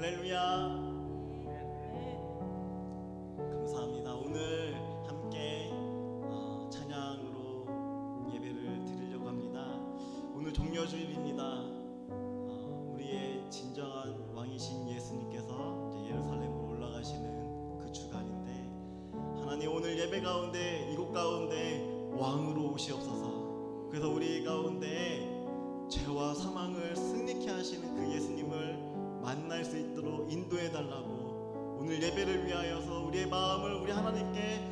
할렐루야. 감사합니다. 오늘 함께 찬양으로 예배를 드리려고 합니다. 오늘 종려주일입니다. 우리의 진정한 왕이신 예수님께서 이제 예루살렘으로 올라가시는 그 주간인데, 하나님 오늘 예배 가운데 이곳 가운데 왕으로 오시옵소서. 그래서 우리 가운데 죄와 사망을 승리케 하시는 그 예수님을 만날 수 있도록 인도해 달라고, 오늘 예배를 위하여서 우리의 마음을 우리 하나님께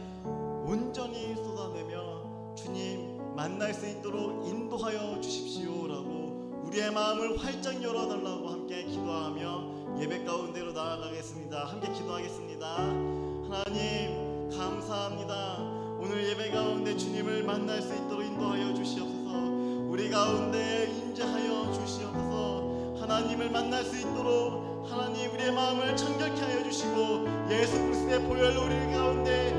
온전히 쏟아내며 주님 만날 수 있도록 인도하여 주십시오라고 우리의 마음을 활짝 열어달라고 함께 기도하며 예배 가운데로 나아가겠습니다. 함께 기도하겠습니다. 하나님 감사합니다. 오늘 예배 가운데 주님을 만날 수 있도록 인도하여 주시옵소서. 우리 가운데 임재하여 주시옵소서. 하나님을 만날 수 있도록 하나님 우리의 마음을 청결케 하여 주시고, 예수 그리스도의 보혈을 우리 가운데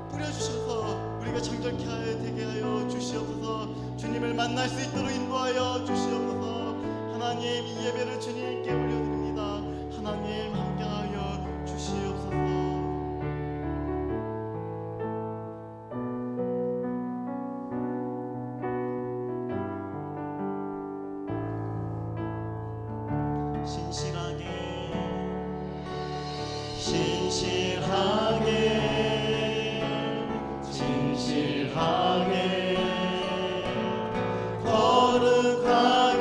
뿌려주셔서 우리가 청결케 되게 하여 주시옵소서. 주님을 만날 수 있도록 인도하여 주시옵소서. 하나님 이 예배를 주님께 올려드립니다. 하나님 함께하여 주시옵소서. 진실하게 거룩하게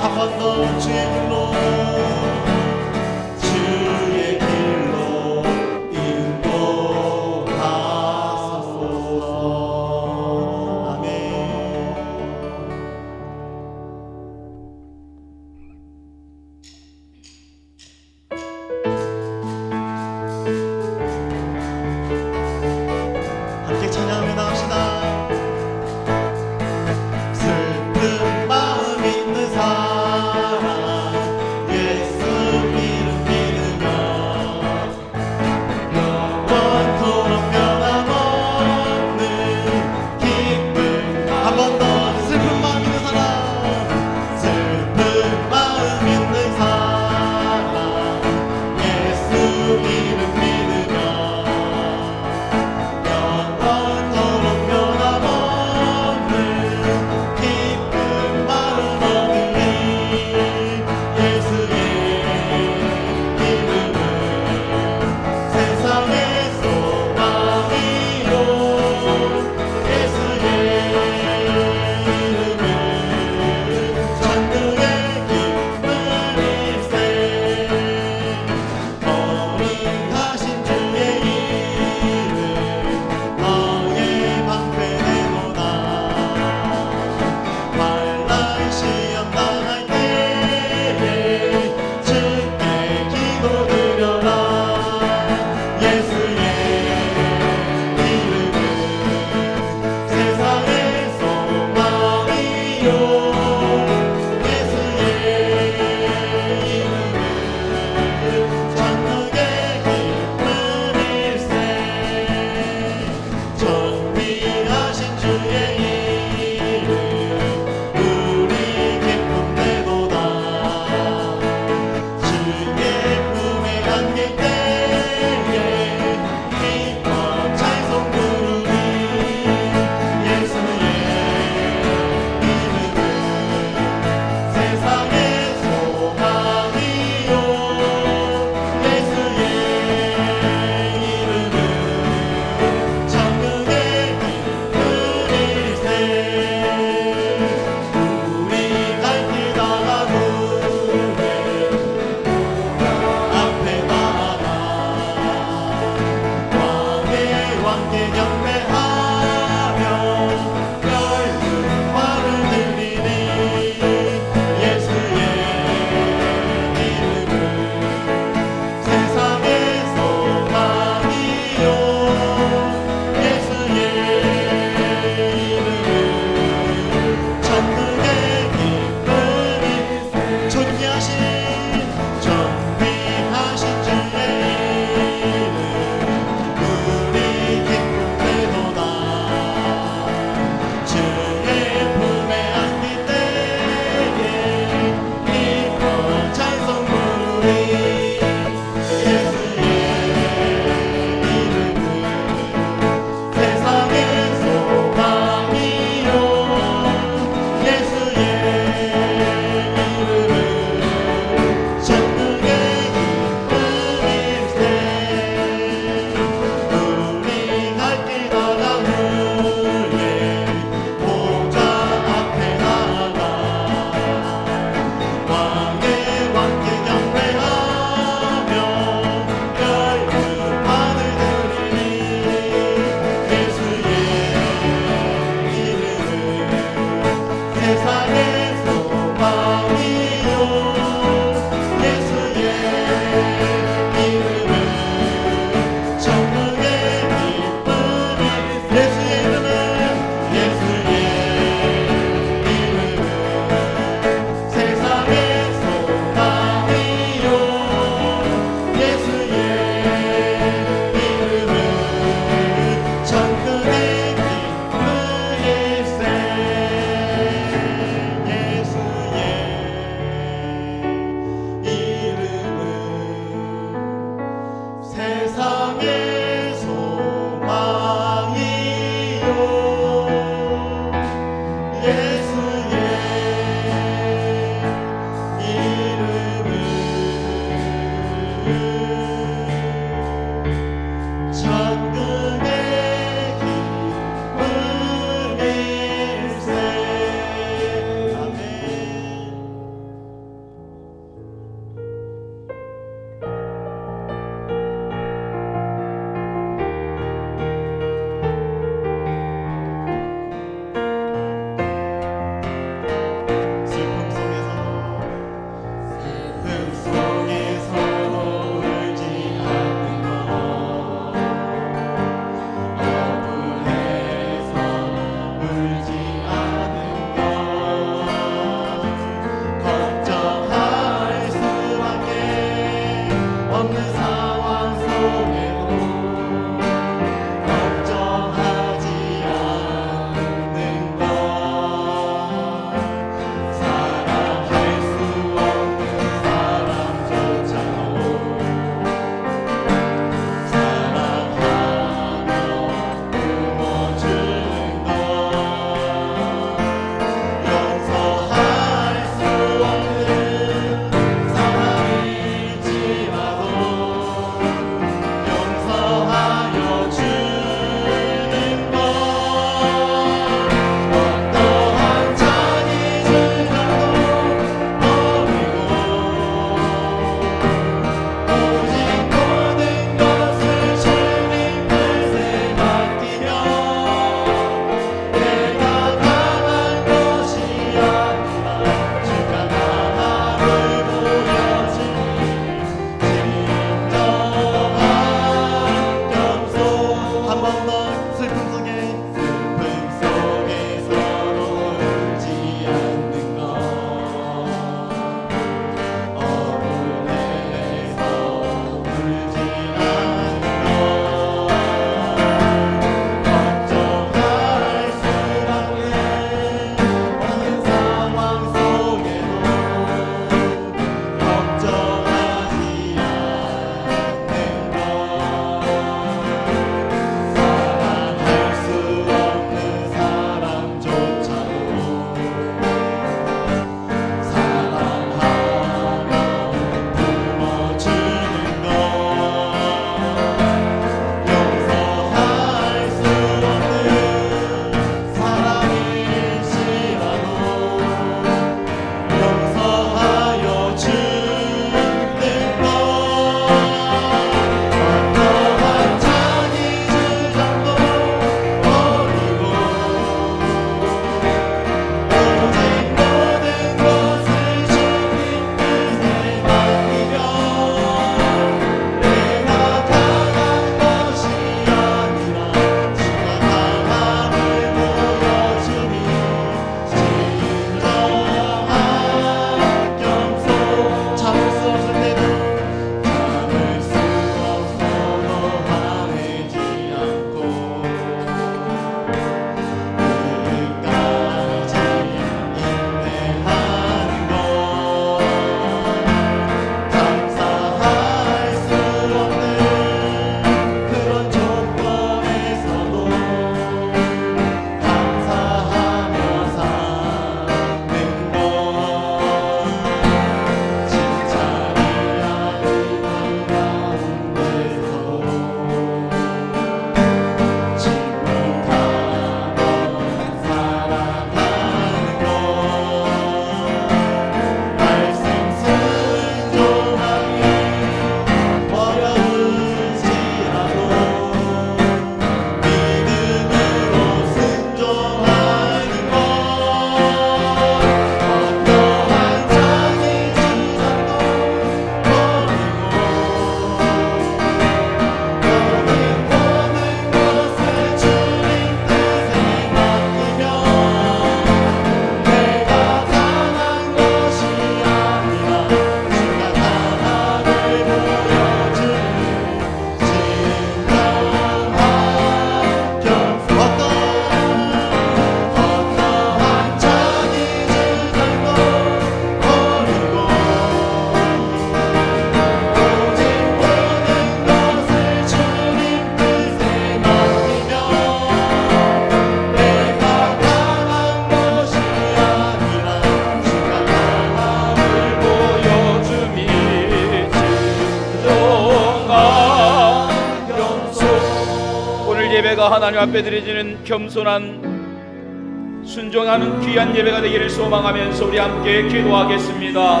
예배가 하나님 앞에 드려지는 겸손한 순종하는 귀한 예배가 되기를 소망하면서 우리 함께 기도하겠습니다.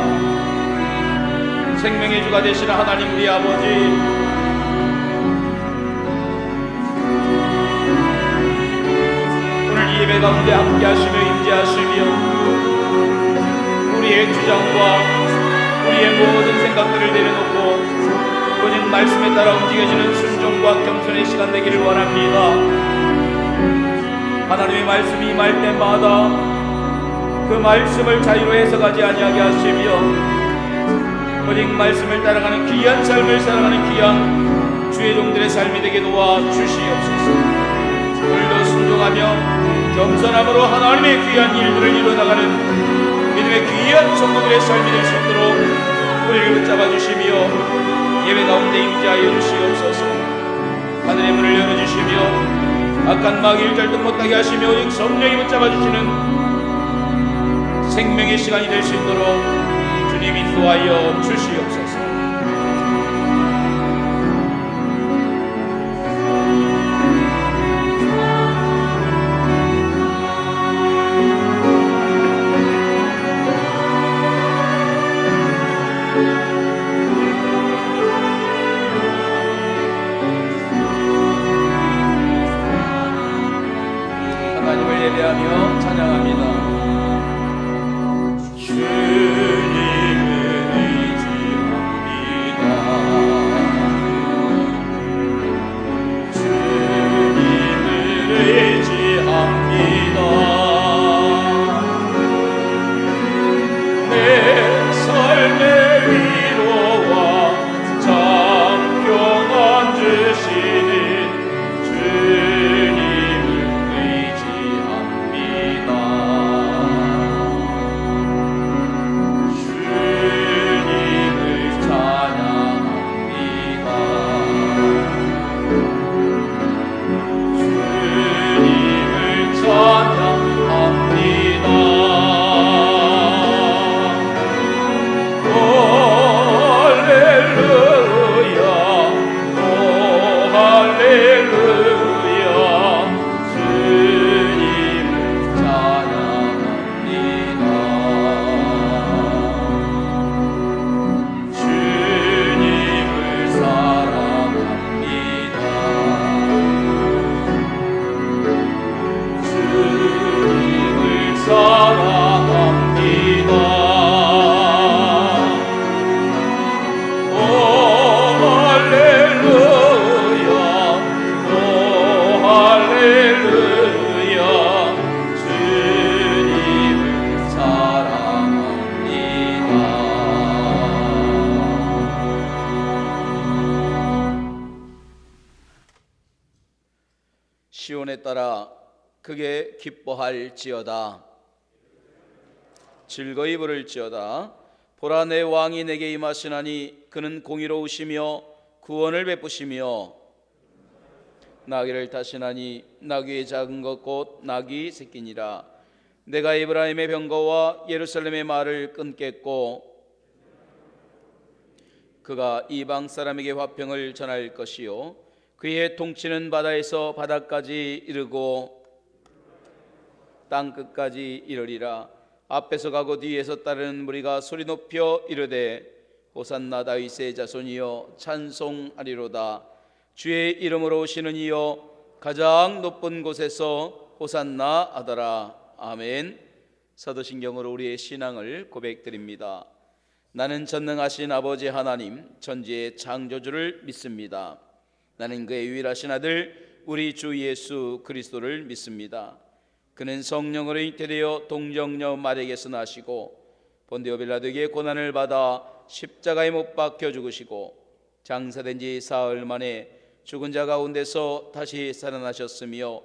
생명의 주가 되시는 하나님 우리 아버지, 오늘 이 예배 가운데 함께 하시며 임재하시며 우리의 주장과 우리의 모든 생각들을 내려놓고 오직 말씀에 따라 움직여지는 순종과 겸손의 시간 되기를 원합니다. 하나님의 말씀이 임할 때마다 그 말씀을 자유로 해석하지 아니하게 하시며 오직 말씀을 따라가는 귀한 삶을 살아가는 귀한 주의 종들의 삶이 되게 도와주시옵소서. 오늘도 순종하며 겸손함으로 하나님의 귀한 일들을 이루어나가는 믿음의 귀한 성도들의 삶이 될 수 있도록 우리를 붙잡아 주시며 예배 가운데 임재하여 주시옵소서. 하늘의 문을 열어주시며 악한 마귀를 절대 못하게 하시며 오직 성령이 붙잡아 주시는 생명의 시간이 될 수 있도록 주님 인도하여 주시옵소서. 예배하며 찬양합니다. 주님을 의지합니다. 주님을 의지합니다. 내 삶의 위로와 참 평안 주시는 시온에 따라 크게 기뻐할지어다. 즐거이 부를지어다. 보라, 내 왕이 내게 임하시나니 그는 공의로우시며 구원을 베푸시며 나귀를 타시나니 나귀의 작은 것 곧 나귀 새끼니라. 내가 에브라임의 병거와 예루살렘의 말을 끊겠고 그가 이방 사람에게 화평을 전할 것이요 그의 통치는 바다에서 바다까지 이르고 땅 끝까지 이르리라. 앞에서 가고 뒤에서 따르는 무리가 소리 높여 이르되 호산나 다윗의 자손이여 찬송하리로다. 주의 이름으로 오시는 이여 가장 높은 곳에서 호산나 하더라. 아멘. 사도신경으로 우리의 신앙을 고백드립니다. 나는 전능하신 아버지 하나님 천지의 창조주를 믿습니다. 나는 그의 유일하신 아들 우리 주 예수 그리스도를 믿습니다. 그는 성령으로 잉태되어 동정녀 마리아에게서 나시고 본디오 빌라도에게 고난을 받아 십자가에 못 박혀 죽으시고 장사된 지 사흘 만에 죽은 자 가운데서 다시 살아나셨으며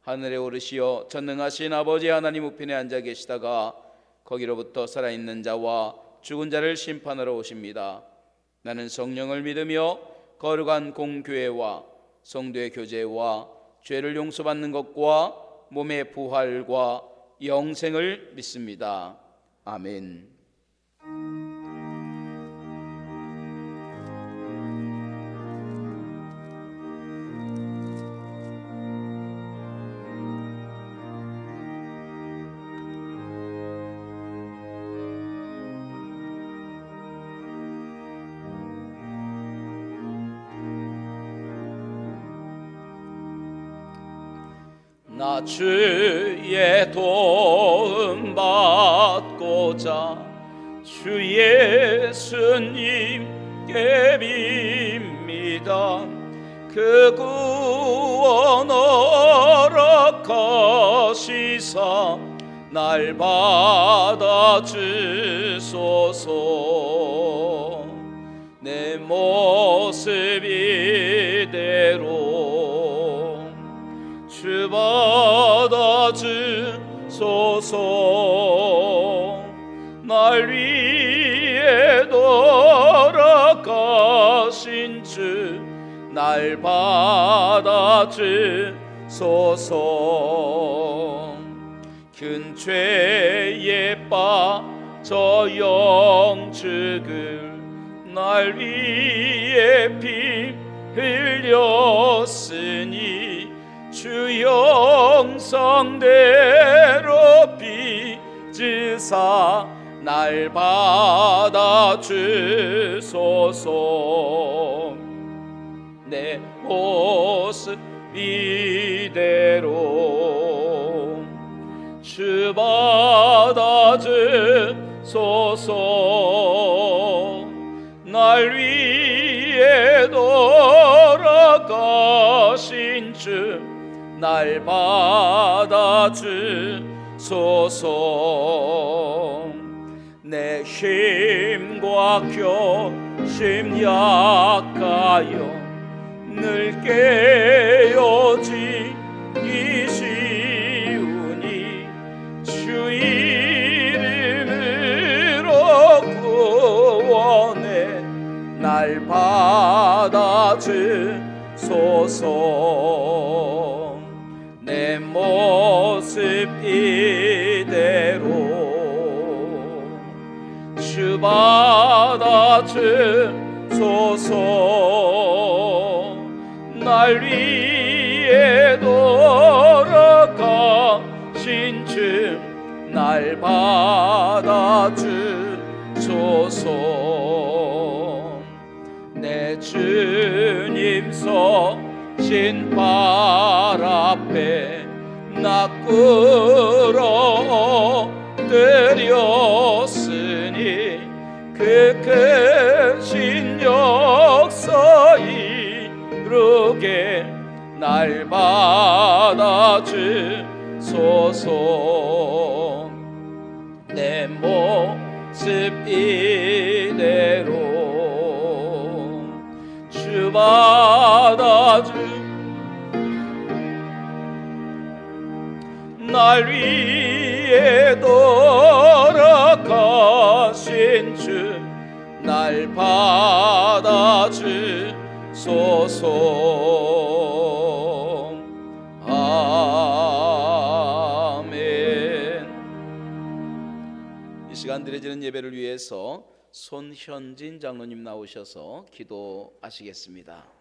하늘에 오르시어 전능하신 아버지 하나님 우편에 앉아 계시다가 거기로부터 살아있는 자와 죽은 자를 심판하러 오십니다. 나는 성령을 믿으며 거룩한 공교회와 성도의 교제와 죄를 용서받는 것과 몸의 부활과 영생을 믿습니다. 아멘. 나 주의 도움 받고자 주 예수님께 빕니다. 그 구원 허락하시사 날 받아주소서. 내 모습 이대로 주 받아주소서. 날 위해 돌아가신 주 날 받아주소서. 큰 죄에 빠져 영죽을 날 위해 피 흘렸으니 주 영성대로 빚으사 날 받아주소서. 내 모습 이대로 주 받아주소서. 날 위해 돌아가신 주 날 받아주소서. 내 힘과 결심 약하여 늘 깨어지기 쉬우니 주 이름으로 구원해 날 받아주소서. 내 모습 이대로 주 받아주소서. 날 위해 돌아가신 주 날 받아주소서. 내 주님 서신 발 앞에 나 끌어들였으니 그 크신 역사 이루게 날 받아주소서. 내 모습 이대로 주 날 위해 돌아가신 주 날 받아주소서. 아멘. 이 시간 드려지는 예배를 위해서 손현진 장로님 나오셔서 기도하시겠습니다.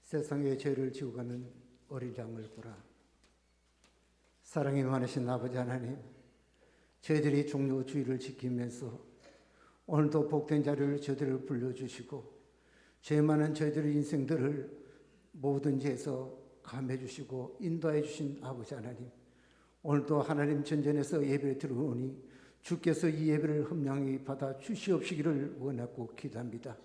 세상의 죄를 지고 가는 어린 양을 보라. 사랑이 많으신 아버지 하나님, 저희들이 종료 주의를 지키면서 오늘도 복된 자리를 저희들을 불러주시고 죄 많은 저희들의 인생들을 모든 죄에서 감해 주시고 인도해 주신 아버지 하나님, 오늘도 하나님 전전에서 예배를 들어오니 주께서 이 예배를 흠량히 받아 주시옵시기를 원하고 기도합니다.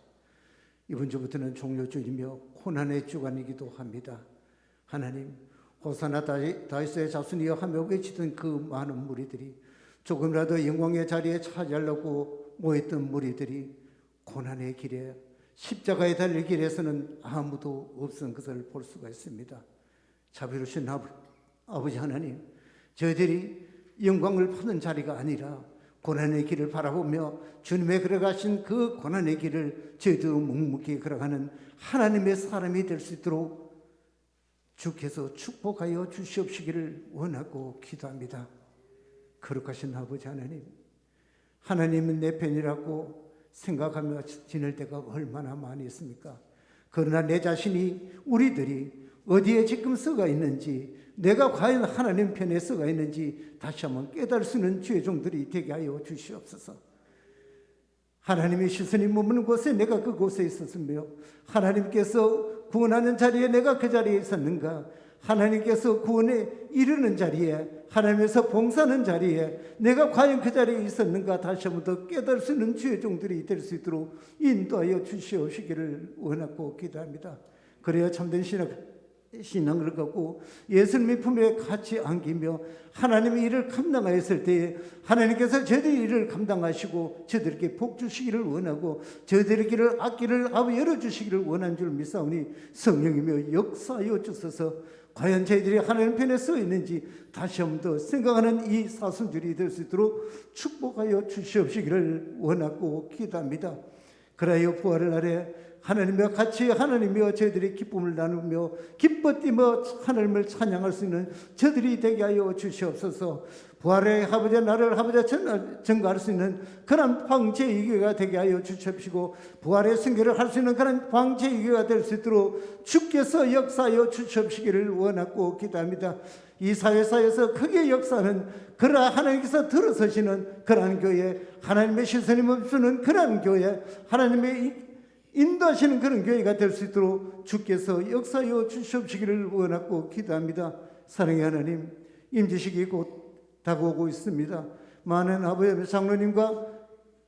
이번 주부터는 종료주이며 고난의 주간이기도 합니다. 하나님, 호사나 다윗의 자손이여 하며 외치던 그 많은 무리들이, 조금이라도 영광의 자리에 차지하려고 모였던 무리들이 고난의 길에, 십자가에 달릴 길에서는 아무도 없은 것을 볼 수가 있습니다. 자비로우신 아버지 하나님, 저희들이 영광을 받는 자리가 아니라 고난의 길을 바라보며 주님의 걸어가신 그 고난의 길을 저희도 묵묵히 걸어가는 하나님의 사람이 될 수 있도록 주께서 축복하여 주시옵시기를 원하고 기도합니다. 거룩하신 아버지 하나님, 하나님은 내 편이라고 생각하며 지낼 때가 얼마나 많이 있습니까? 그러나 내 자신이, 우리들이 어디에 지금 서가 있는지, 내가 과연 하나님 편에 서가 있는지 다시 한번 깨달을 수 있는 주의 종들이 되게 하여 주시옵소서. 하나님의 시선이 머무는 곳에 내가 그곳에 있었으며 하나님께서 구원하는 자리에 내가 그 자리에 있었는가? 하나님께서 구원에 이르는 자리에, 하나님에서 봉사하는 자리에 내가 과연 그 자리에 있었는가? 다시 한번 더 깨달을 수 있는 주의 종들이 될 수 있도록 인도하여 주시옵시기를 원하고 기도합니다. 그래야 참된 신앙을 갖고 예수님의 품에 같이 안기며 하나님의 일을 감당하였을 때에 하나님께서 저희들의 일을 감당하시고 저희들에게 복 주시기를 원하고 저희들의 길을 앞길을 열어주시기를 원한 줄 믿사오니 성령이며 역사하여 주소서. 과연 저희들이 하나님 편에 서 있는지 다시 한번 더 생각하는 이 사순절이 될 수 있도록 축복하여 주시옵시기를 원하고 기도합니다. 그라여 부활의 날에 하나님과 같이 하나님이여 저희들이 기쁨을 나누며 기뻐 뛰며 하나님을 찬양할 수 있는 저들이 되게 하여 주시옵소서. 부활의 아버지 나를 아버지 전가할 수 있는 그런 황제의 교회가 되게 하여 주시옵시고 부활의 승계를 할 수 있는 그런 황제의 교회가 될 수 있도록 주께서 역사하여 주시옵시기를 원하고 기도합니다. 이 사회사에서 크게 역사하는 그러나 하나님께서 들어서시는 그러한 교회, 하나님의 시선이 멈추는 그러한 교회, 하나님의 인도하시는 그런 교회가 될 수 있도록 주께서 역사하여 주시옵시기를 원하고 기도합니다. 사랑의 하나님, 임지식이 곧 다가오고 있습니다. 많은 아버지 장로님과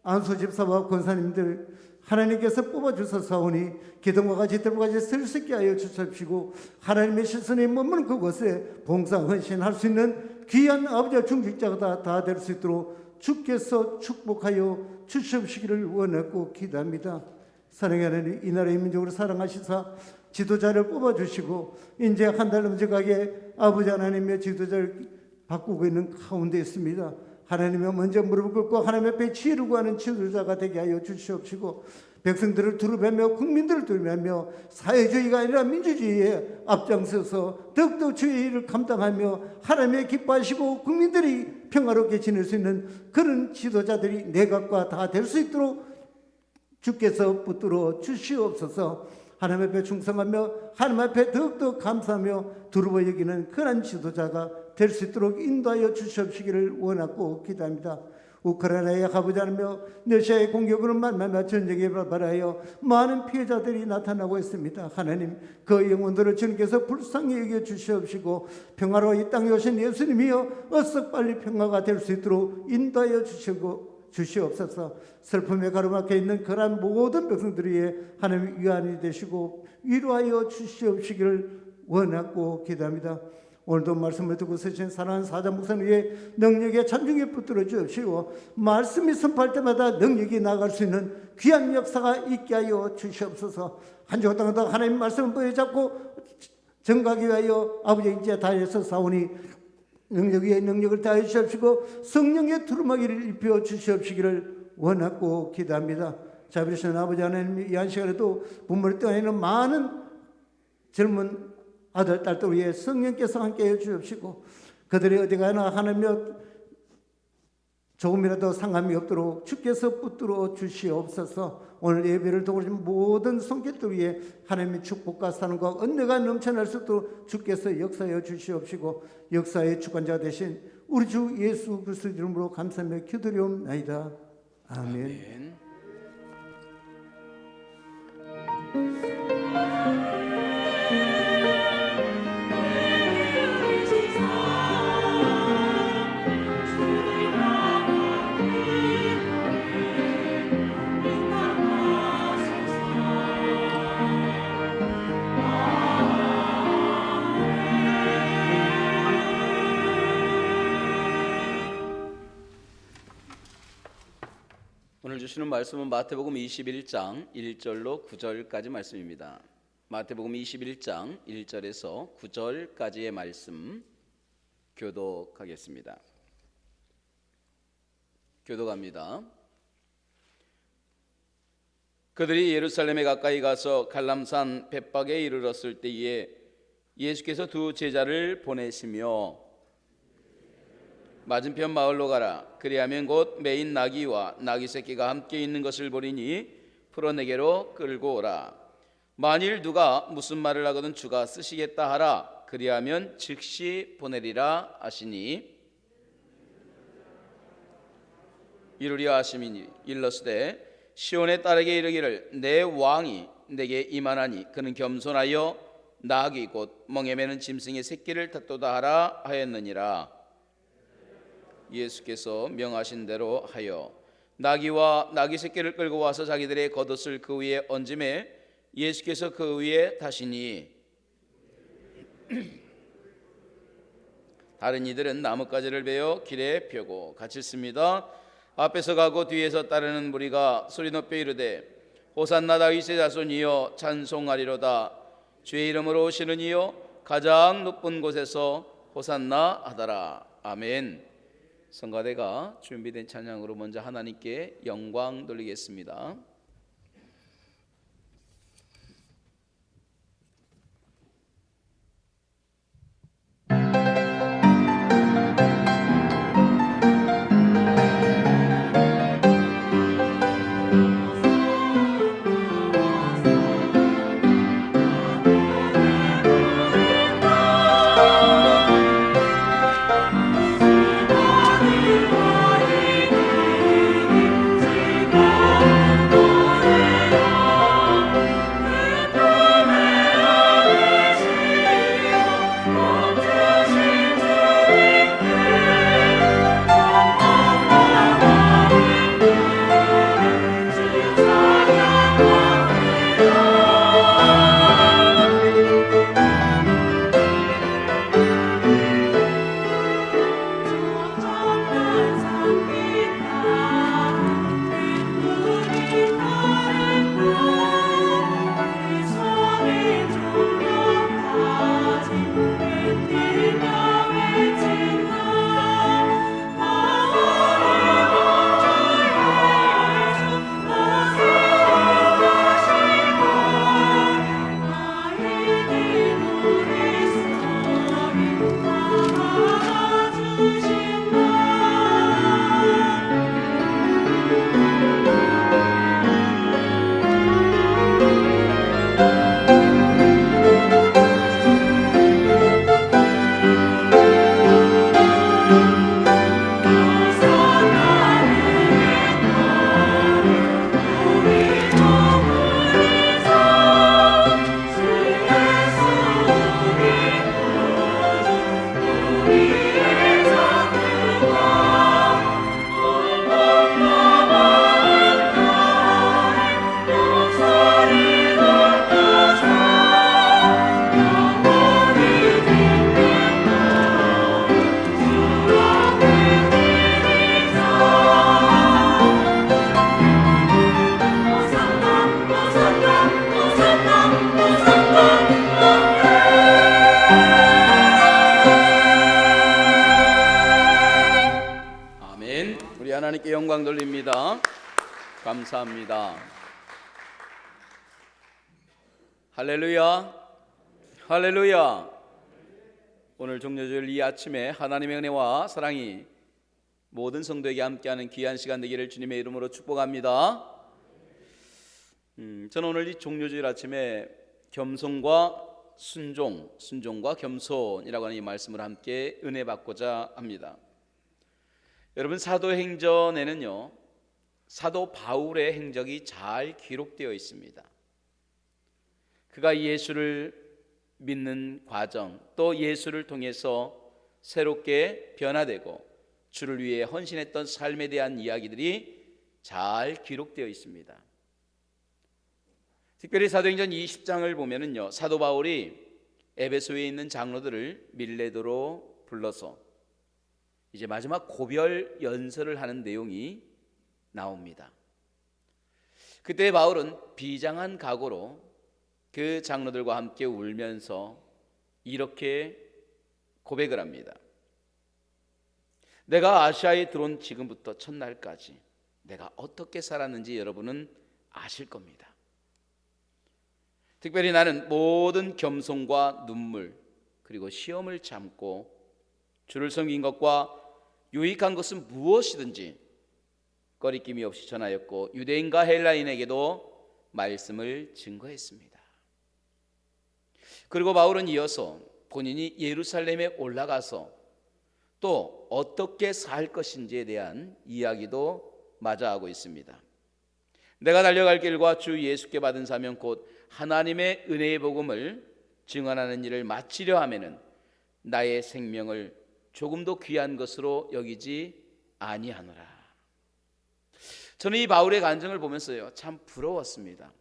안수 집사와 권사님들 하나님께서 뽑아주셔서오니 기도와 같이 들보같이 쓸 수 있게 하여 주십시고 하나님의 시선에 머무는 그곳에 봉사 헌신할 수 있는 귀한 아버지와 중직자가 다 될 수 있도록 주께서 축복하여 주시옵시기를 원하고 기도합니다. 사랑의 하나님, 이 나라의 민족으로 사랑하시사 지도자를 뽑아주시고 이제 한 달 넘쳐가게 아버지 하나님의 지도자를 바꾸고 있는 가운데 있습니다. 하나님의 먼저 무릎을 꿇고 하나님 앞에 지혜를 구하는 지도자가 되게 하여 주시옵시고 백성들을 두루매며 국민들을 두루매며 사회주의가 아니라 민주주의에 앞장서서 더욱더 주의 일을 감당하며 하나님의 기뻐하시고 국민들이 평화롭게 지낼 수 있는 그런 지도자들이 내각과 다 될 수 있도록 주께서 붙들어 주시옵소서. 하나님 앞에 충성하며 하나님 앞에 더욱더 감사하며 두루보 여기는 그런 지도자가 될 수 있도록 인도하여 주시옵시기를 원하고 기도합니다. 우크라이나에 가보자며 러시아의 공격으로 만나며 전쟁에 발발하여 많은 피해자들이 나타나고 있습니다. 하나님, 그 영혼들을 주님께서 불쌍히 여겨 주시옵시고 평화로 이 땅에 오신 예수님이여 어서 빨리 평화가 될 수 있도록 인도하여 주시옵소서. 슬픔에 가로막혀 있는 그러한 모든 백성들이 하나님 위안이 되시고 위로하여 주시옵시기를 원하고 기도합니다. 오늘도 말씀을 듣고 서신 사랑하는 사자 목사님 위에 능력에 찬중에 붙들어 주옵시고 말씀이 선포할 때마다 능력이 나갈 수 있는 귀한 역사가 있게 하여 주시옵소서. 한 주간 동안 하나님 말씀을 보여잡고 정가기 위하여 아버지 이제 다해서 사오니 능력 위에 능력을 다해 주시옵시고 성령의 두루마기를 입혀 주시옵시기를 원하고 기도합니다. 자비로우신 아버지 하나님, 이 한 시간에도 부모를 떠나는 많은 젊은 아들, 딸들 위해 성령께서 함께해 주옵시고 그들이 어디 가나 하나님여 조금이라도 상함이 없도록 주께서 붙들어 주시옵소서. 오늘 예배를 도우신 모든 손길들 위에 하나님의 축복과 사랑과 은혜가 넘쳐날 수 있도록 주께서 역사하여 주시옵시고 역사의 주관자 되신 우리 주 예수 그리스도 이름으로 감사하며 기도드리옵나이다. 아멘. 오늘 주시는 말씀은 마태복음 21장 1절로 9절까지 말씀입니다. 마태복음 21장 1절에서 9절까지의 말씀 교독하겠습니다. 교독합니다. 그들이 예루살렘에 가까이 가서 갈람산 벳박에 이르렀을 때에 예수께서 두 제자를 보내시며 맞은편 마을로 가라. 그리하면 곧 매인 나귀와 나귀 새끼가 함께 있는 것을 보리니 풀어내게로 끌고 오라. 만일 누가 무슨 말을 하거든 주가 쓰시겠다 하라. 그리하면 즉시 보내리라 하시니 이루리라 하시니 일러스되 시온에 딸에게 이르기를 내 왕이 내게 임하나니 그는 겸손하여 나귀 곧 멍에 매는 짐승의 새끼를 탓도다 하라 하였느니라. 예수께서 명하신 대로 하여 나귀와 나귀 새끼를 끌고 와서 자기들의 겉옷을 그 위에 얹음에 예수께서 그 위에 타시니 다른 이들은 나뭇가지를 베어 길에 펴고 갇혔습니다. 앞에서 가고 뒤에서 따르는 무리가 소리 높여 이르되 호산나 다윗의 자손이여 찬송하리로다. 주의 이름으로 오시는 이여 가장 높은 곳에서 호산나 하더라. 아멘. 성가대가 준비된 찬양으로 먼저 하나님께 영광 돌리겠습니다. 하나님께 영광 돌립니다. 감사합니다. 할렐루야, 할렐루야. 오늘 종려주일 이 아침에 하나님의 은혜와 사랑이 모든 성도에게 함께하는 귀한 시간 되기를 주님의 이름으로 축복합니다. 저는 오늘 이 종려주일 아침에 겸손과 순종, 순종과 겸손이라고 하는 이 말씀을 함께 은혜 받고자 합니다. 여러분, 사도행전에는요, 사도 바울의 행적이 잘 기록되어 있습니다. 그가 예수를 믿는 과정, 또 예수를 통해서 새롭게 변화되고 주를 위해 헌신했던 삶에 대한 이야기들이 잘 기록되어 있습니다. 특별히 사도행전 20장을 보면은요, 사도 바울이 에베소에 있는 장로들을 밀레도로 불러서 이제 마지막 고별 연설을 하는 내용이 나옵니다. 그때 바울은 비장한 각오로 그 장로들과 함께 울면서 이렇게 고백을 합니다. 내가 아시아에 들어온 지금부터 첫날까지 내가 어떻게 살았는지 여러분은 아실 겁니다. 특별히 나는 모든 겸손과 눈물 그리고 시험을 참고 주를 섬긴 것과 유익한 것은 무엇이든지 꺼리낌이 없이 전하였고 유대인과 헬라인에게도 말씀을 증거했습니다. 그리고 바울은 이어서 본인이 예루살렘에 올라가서 또 어떻게 살 것인지에 대한 이야기도 마저 하고 있습니다. 내가 달려갈 길과 주 예수께 받은 사명 곧 하나님의 은혜의 복음을 증언하는 일을 마치려 하면은 나의 생명을 조금도 귀한 것으로 여기지 아니하노라. 저는 이 바울의 간증을 보면서요, 참 부러웠습니다.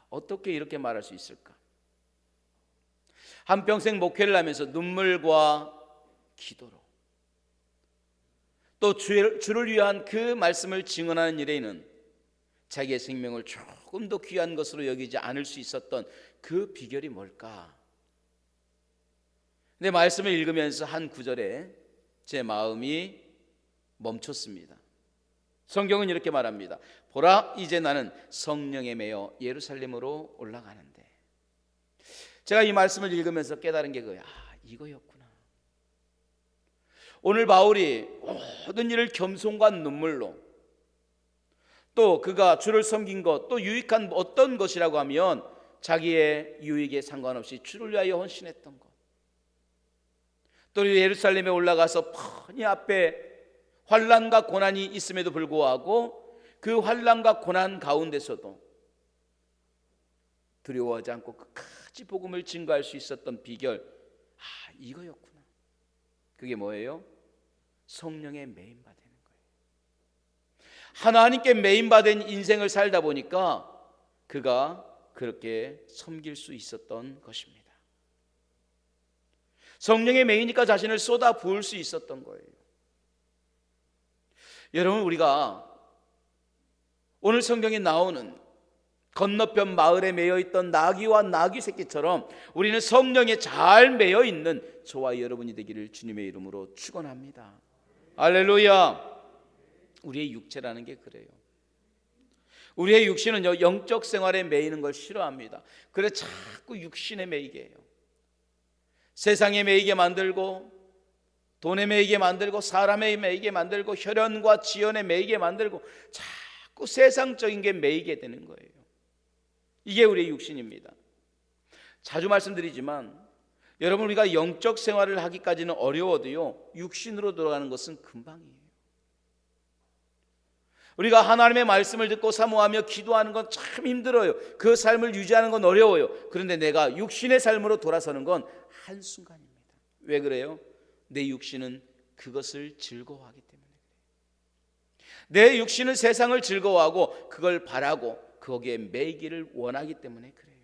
어떻게 이렇게 말할 수 있을까? 한평생 목회를 하면서 눈물과 기도로 또 주를 위한 그 말씀을 증언하는 일에는 자기의 생명을 조금 더 귀한 것으로 여기지 않을 수 있었던 그 비결이 뭘까? 내 말씀을 읽으면서 한 구절에 제 마음이 멈췄습니다. 성경은 이렇게 말합니다. 보라, 이제 나는 성령에 매여 예루살렘으로 올라가는데. 제가 이 말씀을 읽으면서 깨달은 게 그거야. 이거였구나. 오늘 바울이 모든 일을 겸손과 눈물로, 또 그가 주를 섬긴 것, 또 유익한 어떤 것이라고 하면 자기의 유익에 상관없이 주를 위하여 헌신했던 것, 또 예루살렘에 올라가서 뻔히 앞에 환난과 고난이 있음에도 불구하고 그 환난과 고난 가운데서도 두려워하지 않고 끝까지 복음을 증거할 수 있었던 비결, 이거였구나. 그게 뭐예요? 성령에 매인받는 거예요. 하나님께 매인받은 인생을 살다 보니까 그가 그렇게 섬길 수 있었던 것입니다. 성령에 매이니까 자신을 쏟아 부을 수 있었던 거예요. 여러분, 우리가 오늘 성경에 나오는 건너편 마을에 매여 있던 나귀와 나귀 새끼처럼 우리는 성령에 잘 매여 있는 저와 여러분이 되기를 주님의 이름으로 축원합니다. 할렐루야. 우리의 육체라는 게 그래요. 우리의 육신은요, 영적 생활에 매이는 걸 싫어합니다. 그래서 자꾸 육신에 매이게 해요. 세상에 매이게 만들고, 돈에 매이게 만들고, 사람에 매이게 만들고, 혈연과 지연에 매이게 만들고, 자꾸 세상적인 게 매이게 되는 거예요. 이게 우리의 육신입니다. 자주 말씀드리지만 여러분, 우리가 영적 생활을 하기까지는 어려워도요, 육신으로 돌아가는 것은 금방이에요. 우리가 하나님의 말씀을 듣고 사모하며 기도하는 건 참 힘들어요. 그 삶을 유지하는 건 어려워요. 그런데 내가 육신의 삶으로 돌아서는 건 한순간입니다. 왜 그래요? 내 육신은 그것을 즐거워하기 때문에 그래요. 내 육신은 세상을 즐거워하고 그걸 바라고 거기에 매이기를 원하기 때문에 그래요.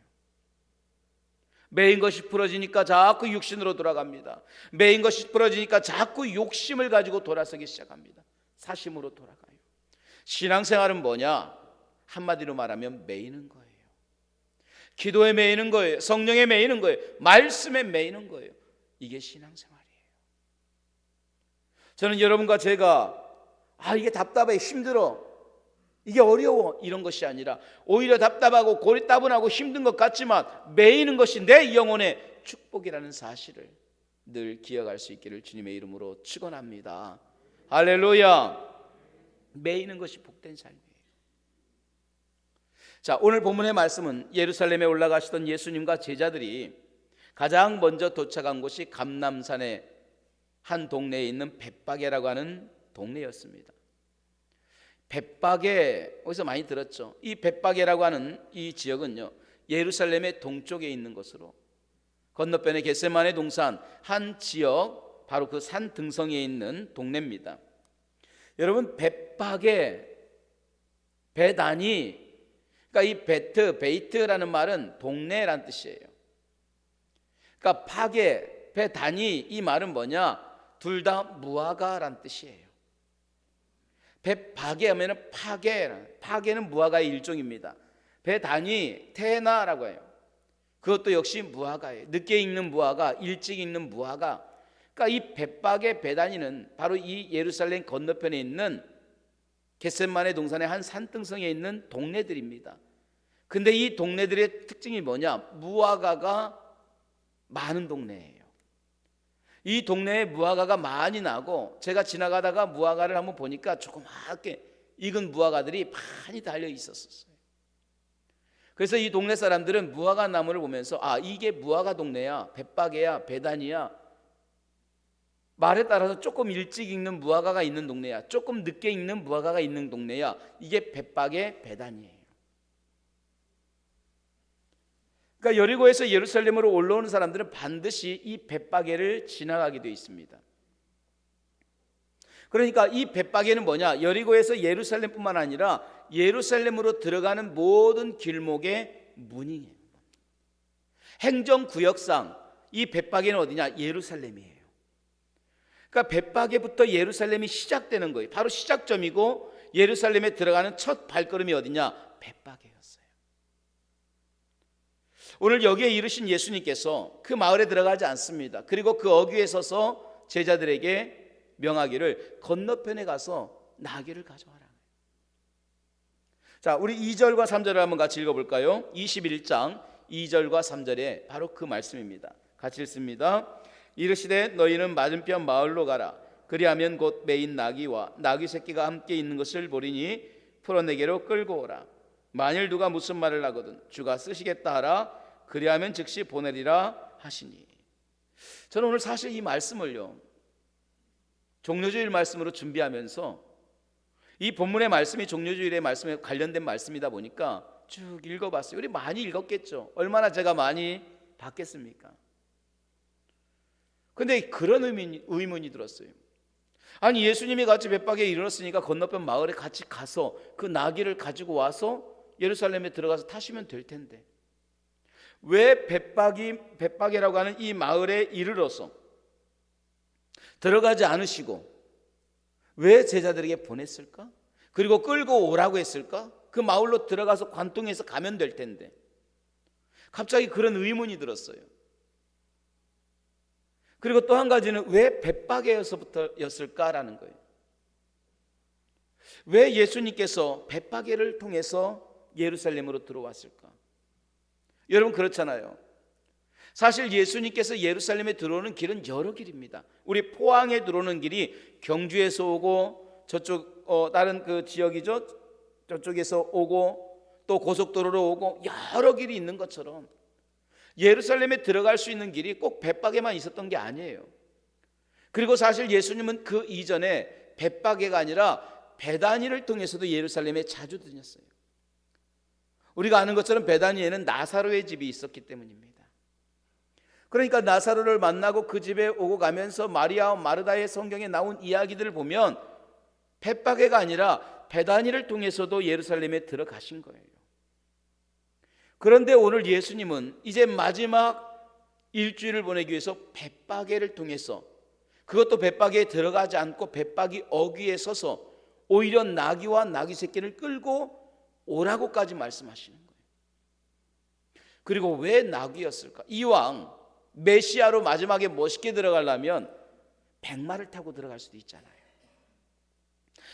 매인 것이 부러지니까 자꾸 육신으로 돌아갑니다. 매인 것이 부러지니까 자꾸 욕심을 가지고 돌아서기 시작합니다. 사심으로 돌아가요. 신앙생활은 뭐냐? 한마디로 말하면 매이는 거예요. 기도에 매이는 거예요. 성령에 매이는 거예요. 말씀에 매이는 거예요. 이게 신앙생활이에요. 저는 여러분과 제가 이게 답답해, 힘들어, 이게 어려워, 이런 것이 아니라 오히려 답답하고 고리따분하고 힘든 것 같지만 매이는 것이 내 영혼의 축복이라는 사실을 늘 기억할 수 있기를 주님의 이름으로 축원합니다. 할렐루야. 매이는 것이 복된 삶이에요. 자, 오늘 본문의 말씀은 예루살렘에 올라가시던 예수님과 제자들이 가장 먼저 도착한 곳이 감람산의 한 동네에 있는 벳바게라고 하는 동네였습니다. 벳바게, 어디서 많이 들었죠? 이 벳바게라고 하는 이 지역은요, 예루살렘의 동쪽에 있는 것으로, 건너편에 겟세마네 동산 한 지역, 바로 그 산 등성이에 있는 동네입니다. 여러분, 벳바게, 베다니, 그러니까 이 베이트라는 말은 동네란 뜻이에요. 그러니까 파게, 베다니, 이 말은 뭐냐? 둘 다 무화과란 뜻이에요. 벳바게 하면은 파게는 무화과의 일종입니다. 베다니, 테나라고 해요. 그것도 역시 무화과예요. 늦게 익는 무화과, 일찍 익는 무화과. 그러니까 이 벳바게, 베다니는 바로 이 예루살렘 건너편에 있는 겟세마네 동산의 한 산등성에 있는 동네들입니다. 근데 이 동네들의 특징이 뭐냐? 무화과가 많은 동네예요. 이 동네에 무화과가 많이 나고, 제가 지나가다가 무화과를 한번 보니까 조그맣게 익은 무화과들이 많이 달려 있었어요. 그래서 이 동네 사람들은 무화과 나무를 보면서 이게 무화과 동네야, 벳바게야, 베다니야, 말에 따라서 조금 일찍 익는 무화과가 있는 동네야, 조금 늦게 익는 무화과가 있는 동네야, 이게 벳바게, 베다니예요. 그러니까 여리고에서 예루살렘으로 올라오는 사람들은 반드시 이 벳바게를 지나가게 되어 있습니다. 그러니까 이 벳바게는 뭐냐? 여리고에서 예루살렘뿐만 아니라 예루살렘으로 들어가는 모든 길목의 문이에요. 행정구역상 이 벳바게는 어디냐? 예루살렘이에요. 그러니까 벳바게부터 예루살렘이 시작되는 거예요. 바로 시작점이고 예루살렘에 들어가는 첫 발걸음이 어디냐? 벳바게였어요. 오늘 여기에 이르신 예수님께서 그 마을에 들어가지 않습니다. 그리고 그 어귀에 서서 제자들에게 명하기를 건너편에 가서 나귀를 가져와라. 자, 우리 2절과 3절을 한번 같이 읽어볼까요? 21장 2절과 3절에 바로 그 말씀입니다. 같이 읽습니다. 이르시되 너희는 맞은편 마을로 가라. 그리하면 곧 매인 나귀와 나귀 새끼가 함께 있는 것을 보리니 풀어내게로 끌고 오라. 만일 누가 무슨 말을 하거든 주가 쓰시겠다 하라. 그리하면 즉시 보내리라 하시니. 저는 오늘 사실 이 말씀을요, 종료주일 말씀으로 준비하면서 이 본문의 말씀이 종료주일의 말씀에 관련된 말씀이다 보니까 쭉 읽어봤어요. 우리 많이 읽었겠죠. 얼마나 제가 많이 봤겠습니까? 근데 그런 의문이 들었어요. 아니, 예수님이 같이 벳바게에 이르렀으니까 건너편 마을에 같이 가서 그 나귀를 가지고 와서 예루살렘에 들어가서 타시면 될 텐데 왜 벳바게라고 하는 이 마을에 이르러서 들어가지 않으시고 왜 제자들에게 보냈을까? 그리고 끌고 오라고 했을까? 그 마을로 들어가서 관통해서 가면 될 텐데 갑자기 그런 의문이 들었어요. 그리고 또 한 가지는 왜 벳바게에서부터였을까라는 거예요. 왜 예수님께서 벳바게를 통해서 예루살렘으로 들어왔을까? 여러분, 그렇잖아요. 사실 예수님께서 예루살렘에 들어오는 길은 여러 길입니다. 우리 포항에 들어오는 길이 경주에서 오고 저쪽 다른 그 지역이죠. 저쪽에서 오고 또 고속도로로 오고 여러 길이 있는 것처럼 예루살렘에 들어갈 수 있는 길이 꼭 벳바게만 있었던 게 아니에요. 그리고 사실 예수님은 그 이전에 벳바게가 아니라 베다니를 통해서도 예루살렘에 자주 다녔어요. 우리가 아는 것처럼 베다니에는 나사로의 집이 있었기 때문입니다. 그러니까 나사로를 만나고 그 집에 오고 가면서 마리아와 마르다의 성경에 나온 이야기들을 보면 벳바게가 아니라 베다니를 통해서도 예루살렘에 들어가신 거예요. 그런데 오늘 예수님은 이제 마지막 일주일을 보내기 위해서 벳바게를 통해서, 그것도 벳바게에 들어가지 않고 벳바게 어귀에 서서 오히려 나귀와 나귀 새끼를 끌고 오라고까지 말씀하시는 거예요. 그리고 왜 나귀였을까? 이왕 메시아로 마지막에 멋있게 들어가려면 백마를 타고 들어갈 수도 있잖아요.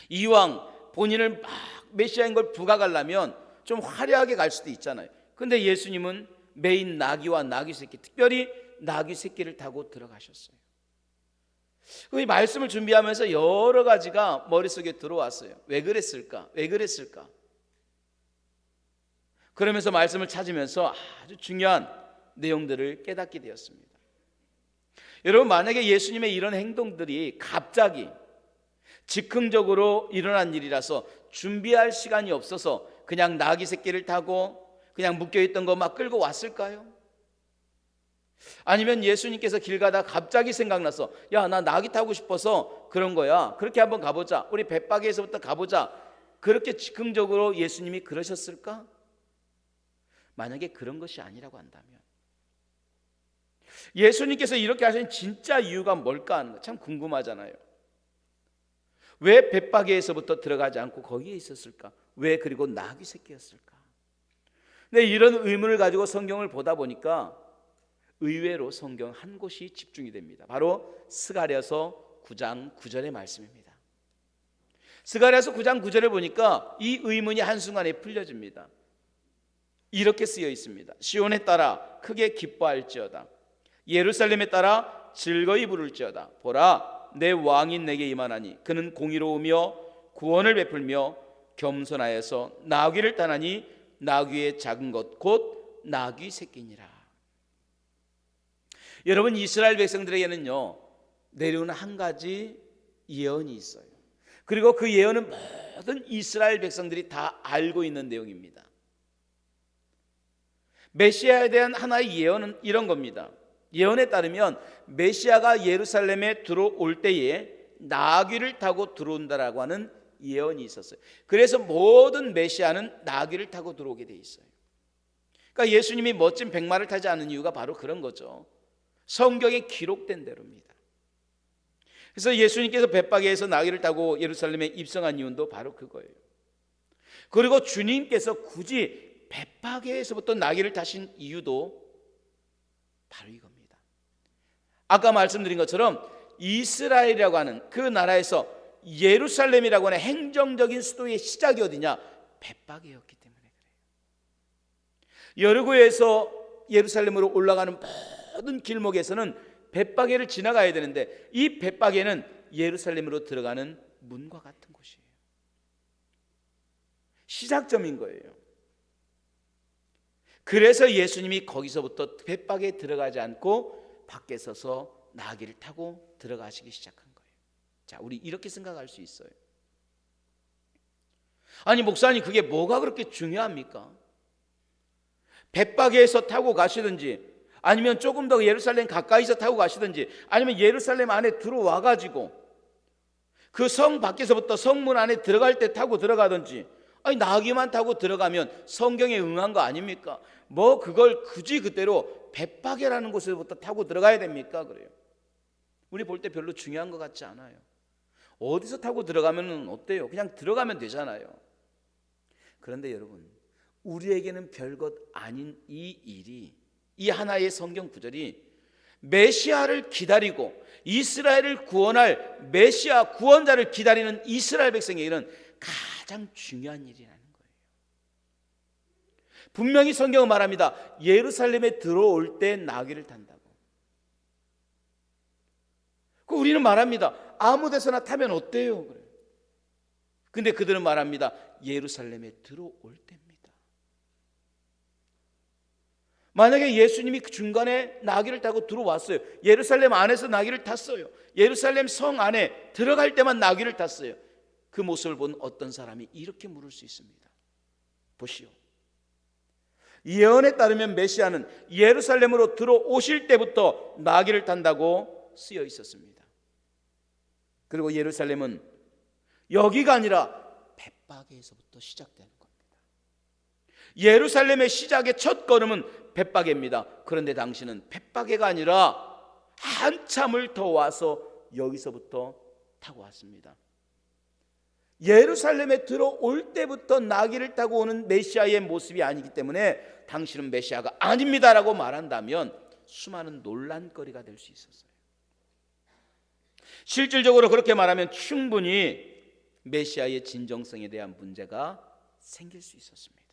이왕 본인을 막 메시아인 걸 부각하려면 좀 화려하게 갈 수도 있잖아요. 근데 예수님은 메인 나귀와 나귀 새끼, 특별히 나귀 새끼를 타고 들어가셨어요. 이 말씀을 준비하면서 여러 가지가 머릿속에 들어왔어요. 왜 그랬을까? 왜 그랬을까? 그러면서 말씀을 찾으면서 아주 중요한 내용들을 깨닫게 되었습니다. 여러분, 만약에 예수님의 이런 행동들이 갑자기 즉흥적으로 일어난 일이라서 준비할 시간이 없어서 그냥 나귀 새끼를 타고 그냥 묶여있던 거 막 끌고 왔을까요? 아니면 예수님께서 길 가다 갑자기 생각나서 야, 나 나귀 타고 싶어서 그런 거야, 그렇게 한번 가보자, 우리 벳바게에서부터 가보자, 그렇게 즉흥적으로 예수님이 그러셨을까? 만약에 그런 것이 아니라고 한다면 예수님께서 이렇게 하신 진짜 이유가 뭘까 하는 거 참 궁금하잖아요. 왜 벳바게에서부터 들어가지 않고 거기에 있었을까? 왜 그리고 나귀 새끼였을까? 근데 이런 의문을 가지고 성경을 보다 보니까 의외로 성경 한 곳이 집중이 됩니다. 바로 스가랴서 9장 9절의 말씀입니다. 스가랴서 9장 9절을 보니까 이 의문이 한순간에 풀려집니다. 이렇게 쓰여 있습니다. 시온에 따라 크게 기뻐할지어다. 예루살렘에 따라 즐거이 부를지어다. 보라, 내 왕인 내게 임하나니 그는 공의로우며 구원을 베풀며 겸손하여서 나귀를 타나니 나귀의 작은 것 곧 나귀 새끼니라. 여러분, 이스라엘 백성들에게는요 내려오는 한 가지 예언이 있어요. 그리고 그 예언은 모든 이스라엘 백성들이 다 알고 있는 내용입니다. 메시아에 대한 하나의 예언은 이런 겁니다. 예언에 따르면 메시아가 예루살렘에 들어올 때에 나귀를 타고 들어온다라고 하는 예언이 있었어요. 그래서 모든 메시아는 나귀를 타고 들어오게 돼 있어요. 그러니까 예수님이 멋진 백마를 타지 않은 이유가 바로 그런 거죠. 성경에 기록된 대로입니다. 그래서 예수님께서 벳바게에서 나귀를 타고 예루살렘에 입성한 이유도 바로 그거예요. 그리고 주님께서 굳이 벳바게에서부터 나귀를 타신 이유도 바로 이겁니다. 아까 말씀드린 것처럼 이스라엘이라고 하는 그 나라에서 예루살렘이라고 하는 행정적인 수도의 시작이 어디냐? 벳바게였기 때문에 그래요. 여리고에서 예루살렘으로 올라가는 모든 길목에서는 벳바게를 지나가야 되는데 이 벳바게는 예루살렘으로 들어가는 문과 같은 곳이에요. 시작점인 거예요. 그래서 예수님이 거기서부터 벳바게에 들어가지 않고 밖에 서서 나귀를 타고 들어가시기 시작한 거예요. 자, 우리 이렇게 생각할 수 있어요. 아니 목사님, 그게 뭐가 그렇게 중요합니까? 벳바게에서 타고 가시든지 아니면 조금 더 예루살렘 가까이서 타고 가시든지 아니면 예루살렘 안에 들어와 가지고 그 성 밖에서부터 성문 안에 들어갈 때 타고 들어가든지, 아니 나귀만 타고 들어가면 성경에 응한 거 아닙니까? 뭐 그걸 굳이 그대로 벳바게라는 곳에서부터 타고 들어가야 됩니까? 그래요. 우리 볼 때 별로 중요한 것 같지 않아요. 어디서 타고 들어가면 어때요? 그냥 들어가면 되잖아요. 그런데 여러분, 우리에게는 별것 아닌 이 일이, 이 하나의 성경 구절이 메시아를 기다리고 이스라엘을 구원할 메시아 구원자를 기다리는 이스라엘 백성에게는 가장 중요한 일이라는 거예요. 분명히 성경은 말합니다. 예루살렘에 들어올 때 나귀를 탄다고. 우리는 말합니다. 아무 데서나 타면 어때요? 그래요. 근데 그들은 말합니다. 예루살렘에 들어올 때입니다. 만약에 예수님이 그 중간에 나귀를 타고 들어왔어요. 예루살렘 안에서 나귀를 탔어요. 예루살렘 성 안에 들어갈 때만 나귀를 탔어요. 그 모습을 본 어떤 사람이 이렇게 물을 수 있습니다. 보시오. 예언에 따르면 메시아는 예루살렘으로 들어오실 때부터 나귀를 탄다고 쓰여 있었습니다. 그리고 예루살렘은 여기가 아니라 벳바게에서부터 시작되는 겁니다. 예루살렘의 시작의 첫 걸음은 벳바게입니다. 그런데 당신은 벳바게가 아니라 한참을 더 와서 여기서부터 타고 왔습니다. 예루살렘에 들어올 때부터 나귀를 타고 오는 메시아의 모습이 아니기 때문에 당신은 메시아가 아닙니다라고 말한다면 수많은 논란거리가 될 수 있었어요. 실질적으로 그렇게 말하면 충분히 메시아의 진정성에 대한 문제가 생길 수 있었습니다.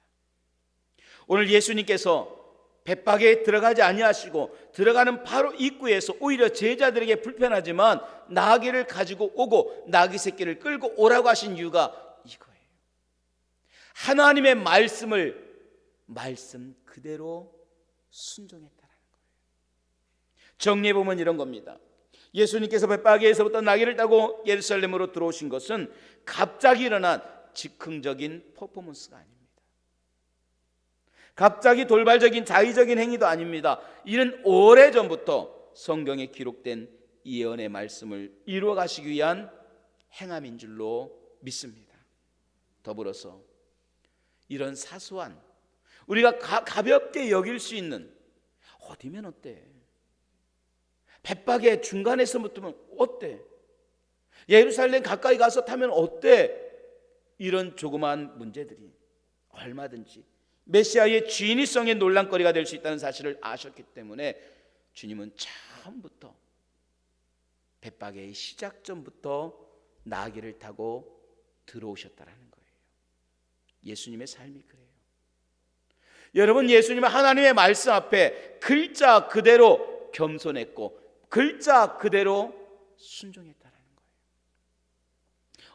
오늘 예수님께서 벳바게에 들어가지 아니하시고 들어가는 바로 입구에서 오히려 제자들에게 불편하지만 나귀를 가지고 오고 나귀 새끼를 끌고 오라고 하신 이유가 이거예요. 하나님의 말씀을 말씀 그대로 순종했다는 거예요. 정리해 보면 이런 겁니다. 예수님께서 벳바게에서부터 나귀를 타고 예루살렘으로 들어오신 것은 갑자기 일어난 즉흥적인 퍼포먼스가 아닙니다. 갑자기 돌발적인 자의적인 행위도 아닙니다. 이는 오래전부터 성경에 기록된 예언의 말씀을 이루어 가시기 위한 행함인 줄로 믿습니다. 더불어서 이런 사소한 우리가 가볍게 여길 수 있는, 어디면 어때? 벳바게 중간에서 붙으면 어때? 예루살렘 가까이 가서 타면 어때? 이런 조그마한 문제들이 얼마든지 메시아의 진위성의 논란거리가 될 수 있다는 사실을 아셨기 때문에 주님은 처음부터 벳바게의 시작점부터 나귀를 타고 들어오셨다라는 거예요. 예수님의 삶이 그래요. 여러분, 예수님은 하나님의 말씀 앞에 글자 그대로 겸손했고 글자 그대로 순종했다라는 거예요.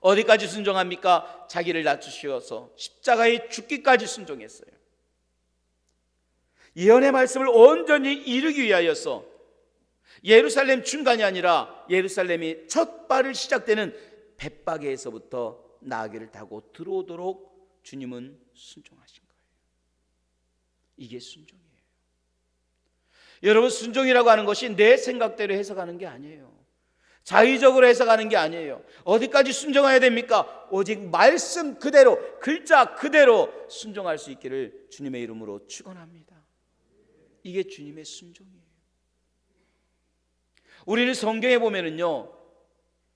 어디까지 순종합니까? 자기를 낮추셔서 십자가에 죽기까지 순종했어요. 예언의 말씀을 온전히 이루기 위하여서 예루살렘 중간이 아니라 예루살렘이 첫 발을 시작되는 벳바게에서부터 나귀를 타고 들어오도록 주님은 순종하신 거예요. 이게 순종이에요. 여러분, 순종이라고 하는 것이 내 생각대로 해석하는 게 아니에요. 자의적으로 해석하는 게 아니에요. 어디까지 순종해야 됩니까? 오직 말씀 그대로, 글자 그대로 순종할 수 있기를 주님의 이름으로 축원합니다. 이게 주님의 순종이에요. 우리는 성경에 보면은요,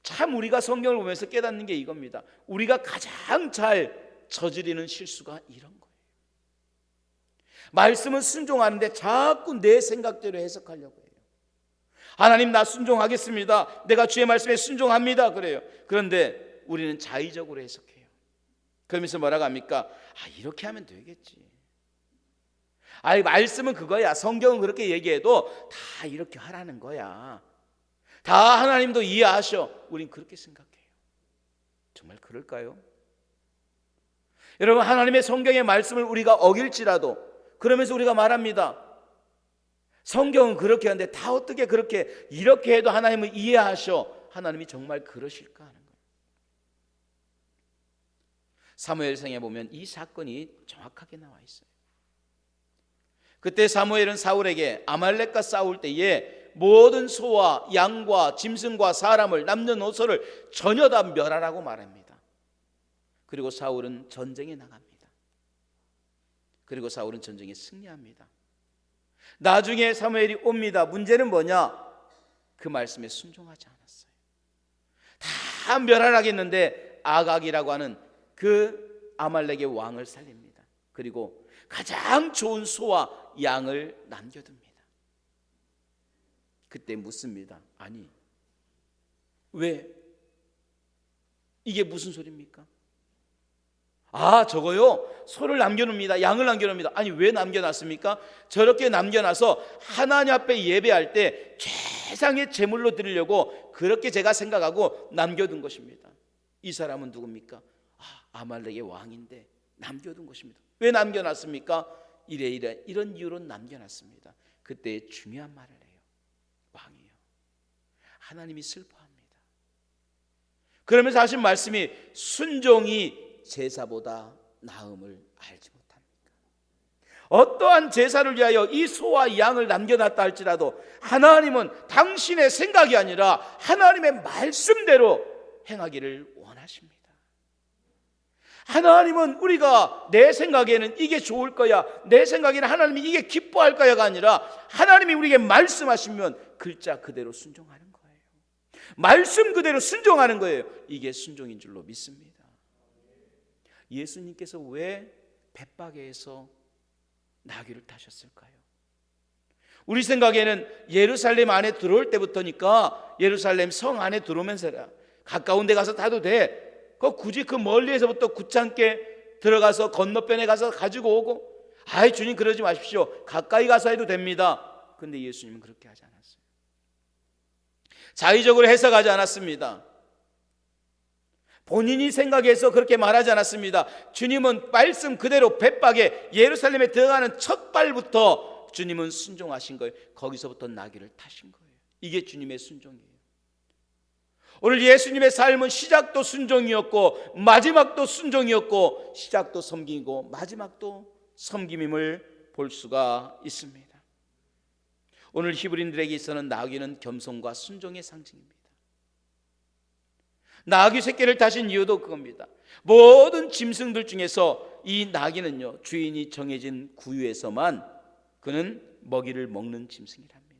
참 우리가 성경을 보면서 깨닫는 게 이겁니다. 우리가 가장 잘 저지르는 실수가 이런 거예요. 말씀은 순종하는데 자꾸 내 생각대로 해석하려고 해요. 하나님, 나 순종하겠습니다. 내가 주의 말씀에 순종합니다. 그래요. 그런데 우리는 자의적으로 해석해요. 그러면서 뭐라고 합니까? 이렇게 하면 되겠지. 말씀은 그거야. 성경은 그렇게 얘기해도 다 이렇게 하라는 거야. 다 하나님도 이해하셔. 우린 그렇게 생각해요. 정말 그럴까요? 여러분, 하나님의 성경의 말씀을 우리가 어길지라도, 그러면서 우리가 말합니다. 성경은 그렇게 하는데 다 어떻게 그렇게 이렇게 해도 하나님을 이해하셔. 하나님이 정말 그러실까 하는 거예요. 사무엘상에 보면 이 사건이 정확하게 나와 있어요. 그때 사무엘은 사울에게 아말렉과 싸울 때에 모든 소와 양과 짐승과 사람을, 남녀노소를 전혀 다 멸하라고 말합니다. 그리고 사울은 전쟁에 나갑니다. 그리고 사울은 전쟁에 승리합니다. 나중에 사무엘이 옵니다. 문제는 뭐냐? 그 말씀에 순종하지 않았어요. 다 멸하라겠는데 아각이라고 하는 그 아말렉의 왕을 살립니다. 그리고 가장 좋은 소와 양을 남겨둡니다. 그때 묻습니다. 아니, 왜? 이게 무슨 소리입니까? 저거요, 소를 남겨놓습니다. 양을 남겨놓습니다. 아니, 왜 남겨놨습니까? 저렇게 남겨놔서 하나님 앞에 예배할 때 최상의 제물로 드리려고 그렇게 제가 생각하고 남겨둔 것입니다. 이 사람은 누굽니까? 아말렉의 왕인데 남겨둔 것입니다. 왜 남겨놨습니까? 이런 이유로 남겨놨습니다. 그때 중요한 말을 해요. 왕이요, 하나님이 슬퍼합니다. 그러면서 하신 말씀이 순종이 제사보다 나음을 알지 못합니까? 어떠한 제사를 위하여 이 소와 양을 남겨놨다 할지라도 하나님은 당신의 생각이 아니라 하나님의 말씀대로 행하기를 원하십니다. 하나님은 우리가 내 생각에는 이게 좋을 거야, 내 생각에는 하나님이 이게 기뻐할 거야가 아니라 하나님이 우리에게 말씀하시면 글자 그대로 순종하는 거예요. 말씀 그대로 순종하는 거예요. 이게 순종인 줄로 믿습니다. 예수님께서 왜 벳바게에서 나귀를 타셨을까요? 우리 생각에는 예루살렘 안에 들어올 때부터니까 예루살렘 성 안에 들어오면서라 가까운 데 가서 타도 돼. 굳이 그 멀리에서부터 구찮게 들어가서 건너편에 가서 가지고 오고, 주님 그러지 마십시오. 가까이 가서 해도 됩니다. 근데 예수님은 그렇게 하지 않았어요. 자의적으로 해석하지 않았습니다. 본인이 생각해서 그렇게 말하지 않았습니다. 주님은 말씀 그대로 벳바게 예루살렘에 들어가는 첫 발부터 주님은 순종하신 거예요. 거기서부터 나귀를 타신 거예요. 이게 주님의 순종이에요. 오늘 예수님의 삶은 시작도 순종이었고 마지막도 순종이었고, 시작도 섬김이고 마지막도 섬김임을 볼 수가 있습니다. 오늘 히브리인들에게 있어서는 나귀는 겸손과 순종의 상징입니다. 나귀 새끼를 타신 이유도 그겁니다. 모든 짐승들 중에서 이 나귀는요, 주인이 정해진 구유에서만 그는 먹이를 먹는 짐승이랍니다.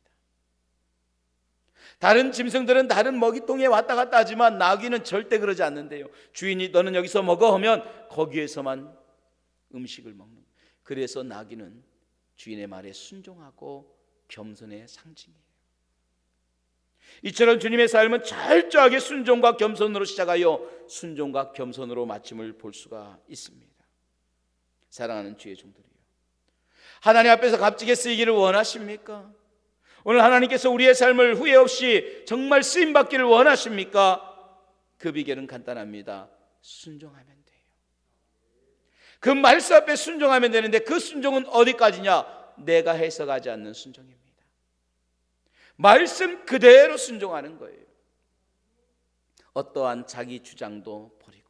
다른 짐승들은 다른 먹이통에 왔다 갔다 하지만 나귀는 절대 그러지 않는데요. 주인이 너는 여기서 먹어 하면 거기에서만 음식을 먹는. 그래서 나귀는 주인의 말에 순종하고 겸손의 상징이에요. 이처럼 주님의 삶은 철저하게 순종과 겸손으로 시작하여 순종과 겸손으로 마침을 볼 수가 있습니다. 사랑하는 주의 종들이요, 하나님 앞에서 값지게 쓰이기를 원하십니까? 오늘 하나님께서 우리의 삶을 후회 없이 정말 쓰임받기를 원하십니까? 그 비결은 간단합니다. 순종하면 돼요. 그 말씀 앞에 순종하면 되는데, 그 순종은 어디까지냐? 내가 해석하지 않는 순종입니다. 말씀 그대로 순종하는 거예요. 어떠한 자기 주장도 버리고,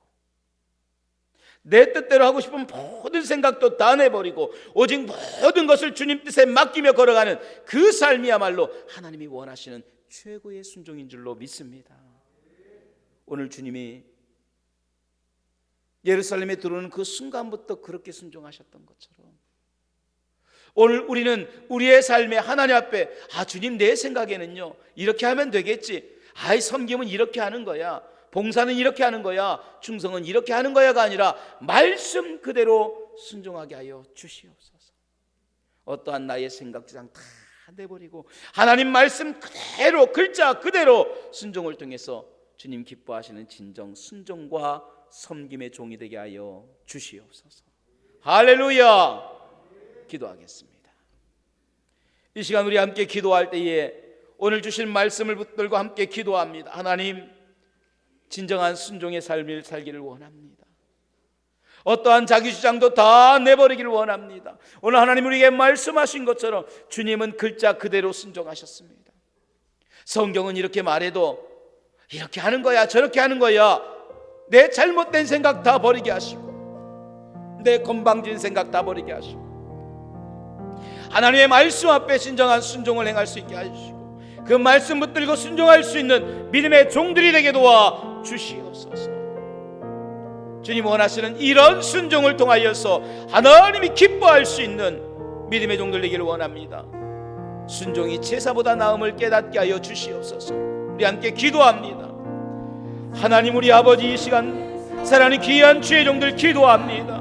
내 뜻대로 하고 싶은 모든 생각도 다 내버리고 오직 모든 것을 주님 뜻에 맡기며 걸어가는 그 삶이야말로 하나님이 원하시는 최고의 순종인 줄로 믿습니다. 오늘 주님이 예루살렘에 들어오는 그 순간부터 그렇게 순종하셨던 것처럼 오늘 우리는 우리의 삶에 하나님 앞에 주님 내 생각에는요 이렇게 하면 되겠지, 섬김은 이렇게 하는 거야, 봉사는 이렇게 하는 거야, 충성은 이렇게 하는 거야가 아니라 말씀 그대로 순종하게 하여 주시옵소서. 어떠한 나의 생각상 다 내버리고 하나님 말씀 그대로 글자 그대로 순종을 통해서 주님 기뻐하시는 진정 순종과 섬김의 종이 되게 하여 주시옵소서. 할렐루야. 기도하겠습니다. 이 시간 우리 함께 기도할 때에 오늘 주신 말씀을 붙들고 함께 기도합니다. 하나님, 진정한 순종의 삶을 살기를 원합니다. 어떠한 자기 주장도 다 내버리기를 원합니다. 오늘 하나님 우리에게 말씀하신 것처럼 주님은 글자 그대로 순종하셨습니다. 성경은 이렇게 말해도 이렇게 하는 거야 저렇게 하는 거야, 내 잘못된 생각 다 버리게 하시고 내 건방진 생각 다 버리게 하시고 하나님의 말씀 앞에 진정한 순종을 행할 수 있게 하시고 그 말씀 붙들고 순종할 수 있는 믿음의 종들이 되게 도와 주시옵소서. 주님 원하시는 이런 순종을 통하여서 하나님이 기뻐할 수 있는 믿음의 종들 되기를 원합니다. 순종이 제사보다 나음을 깨닫게 하여 주시옵소서. 우리 함께 기도합니다. 하나님 우리 아버지, 이 시간 사랑하는 귀한 주의 종들 기도합니다.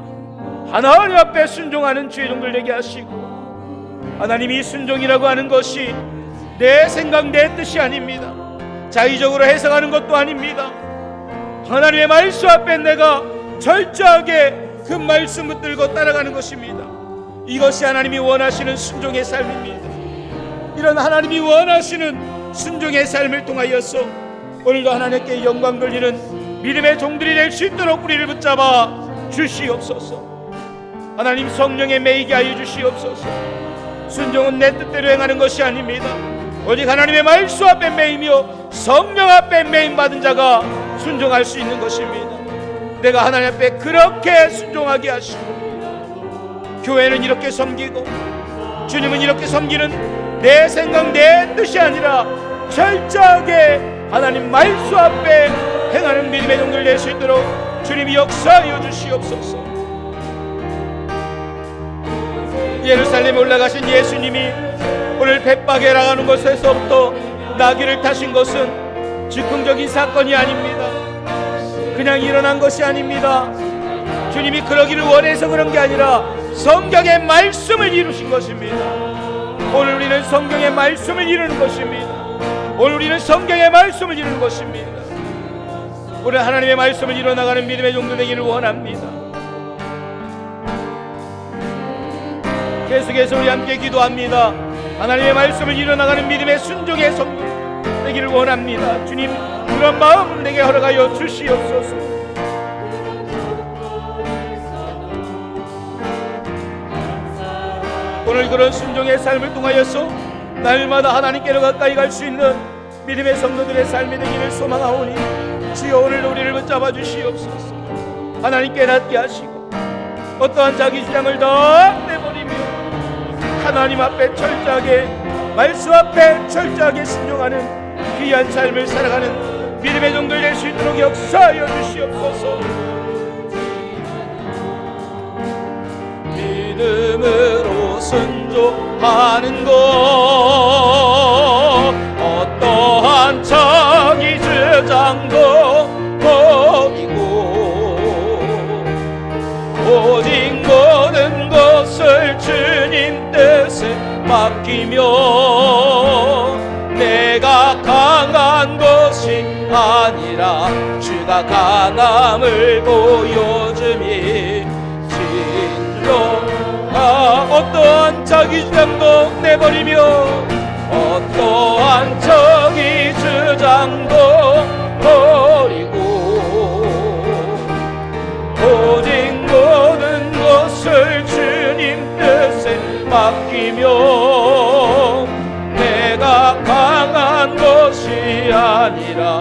하나님 앞에 순종하는 주의 종들 되게 하시고, 하나님이 순종이라고 하는 것이 내 생각 내 뜻이 아닙니다. 자의적으로 해석하는 것도 아닙니다. 하나님의 말씀 앞에 내가 철저하게 그 말씀 붙들고 따라가는 것입니다. 이것이 하나님이 원하시는 순종의 삶입니다. 이런 하나님이 원하시는 순종의 삶을 통하여서 오늘도 하나님께 영광 돌리는 믿음의 종들이 될 수 있도록 우리를 붙잡아 주시옵소서. 하나님 성령에 매이게 하여 주시옵소서. 순종은 내 뜻대로 행하는 것이 아닙니다. 오직 하나님의 말씀 앞에 매이며 성령 앞에 매임받은 자가 순종할 수 있는 것입니다. 내가 하나님 앞에 그렇게 순종하게 하시고 교회는 이렇게 섬기고 주님은 이렇게 섬기는 내 생각 내 뜻이 아니라 철저하게 하나님 말씀 앞에 행하는 믿음의 종들 될 수 있도록 주님이 역사하여 주시옵소서. 예루살렘에 올라가신 예수님이 오늘 벳박에 나가는 곳에서부터 나귀를 타신 것은 즉흥적인 사건이 아닙니다. 그냥 일어난 것이 아닙니다. 주님이 그러기를 원해서 그런 게 아니라 성경의 말씀을 이루신 것입니다. 오늘 우리는 성경의 말씀을 이루는 것입니다. 오늘 우리는 성경의 말씀을 이루는 것입니다. 오늘 하나님의 말씀을 이루어나가는 믿음의 종들 되기를 원합니다. 계속해서 우리 함께 기도합니다. 하나님의 말씀을 이루어나가는 믿음의 순종의 성도 되기를 원합니다. 주님, 그런 마음 내게 허락하여 주시옵소서. 오늘 그런 순종의 삶을 통하여서 날마다 하나님께로 가까이 갈 수 있는 믿음의 성도들의 삶이 되기를 소망하오니 주여 오늘 우리를 붙잡아 주시옵소서. 하나님께 낫게 하시고 어떠한 자기 주장을 다 내버리며 하나님 앞에 철저하게 말씀 앞에 철저하게 순종하는 귀한 삶을 살아가는 믿음의 종들 될 수 있도록 역사하여 주시옵소서. 믿음으로 순종하는 것 어떠한 자기 주장도 버리고 오직 모든 것을 주님 뜻에 맡기며 내가 강한 것이 아니라 주가 강함을 보여주미 어떠한 자기 주장도 내버리며 어떠한 자기 주장도 버리고 오직 모든 것을 주님 뜻에 맡기며 내가 강한 것이 아니라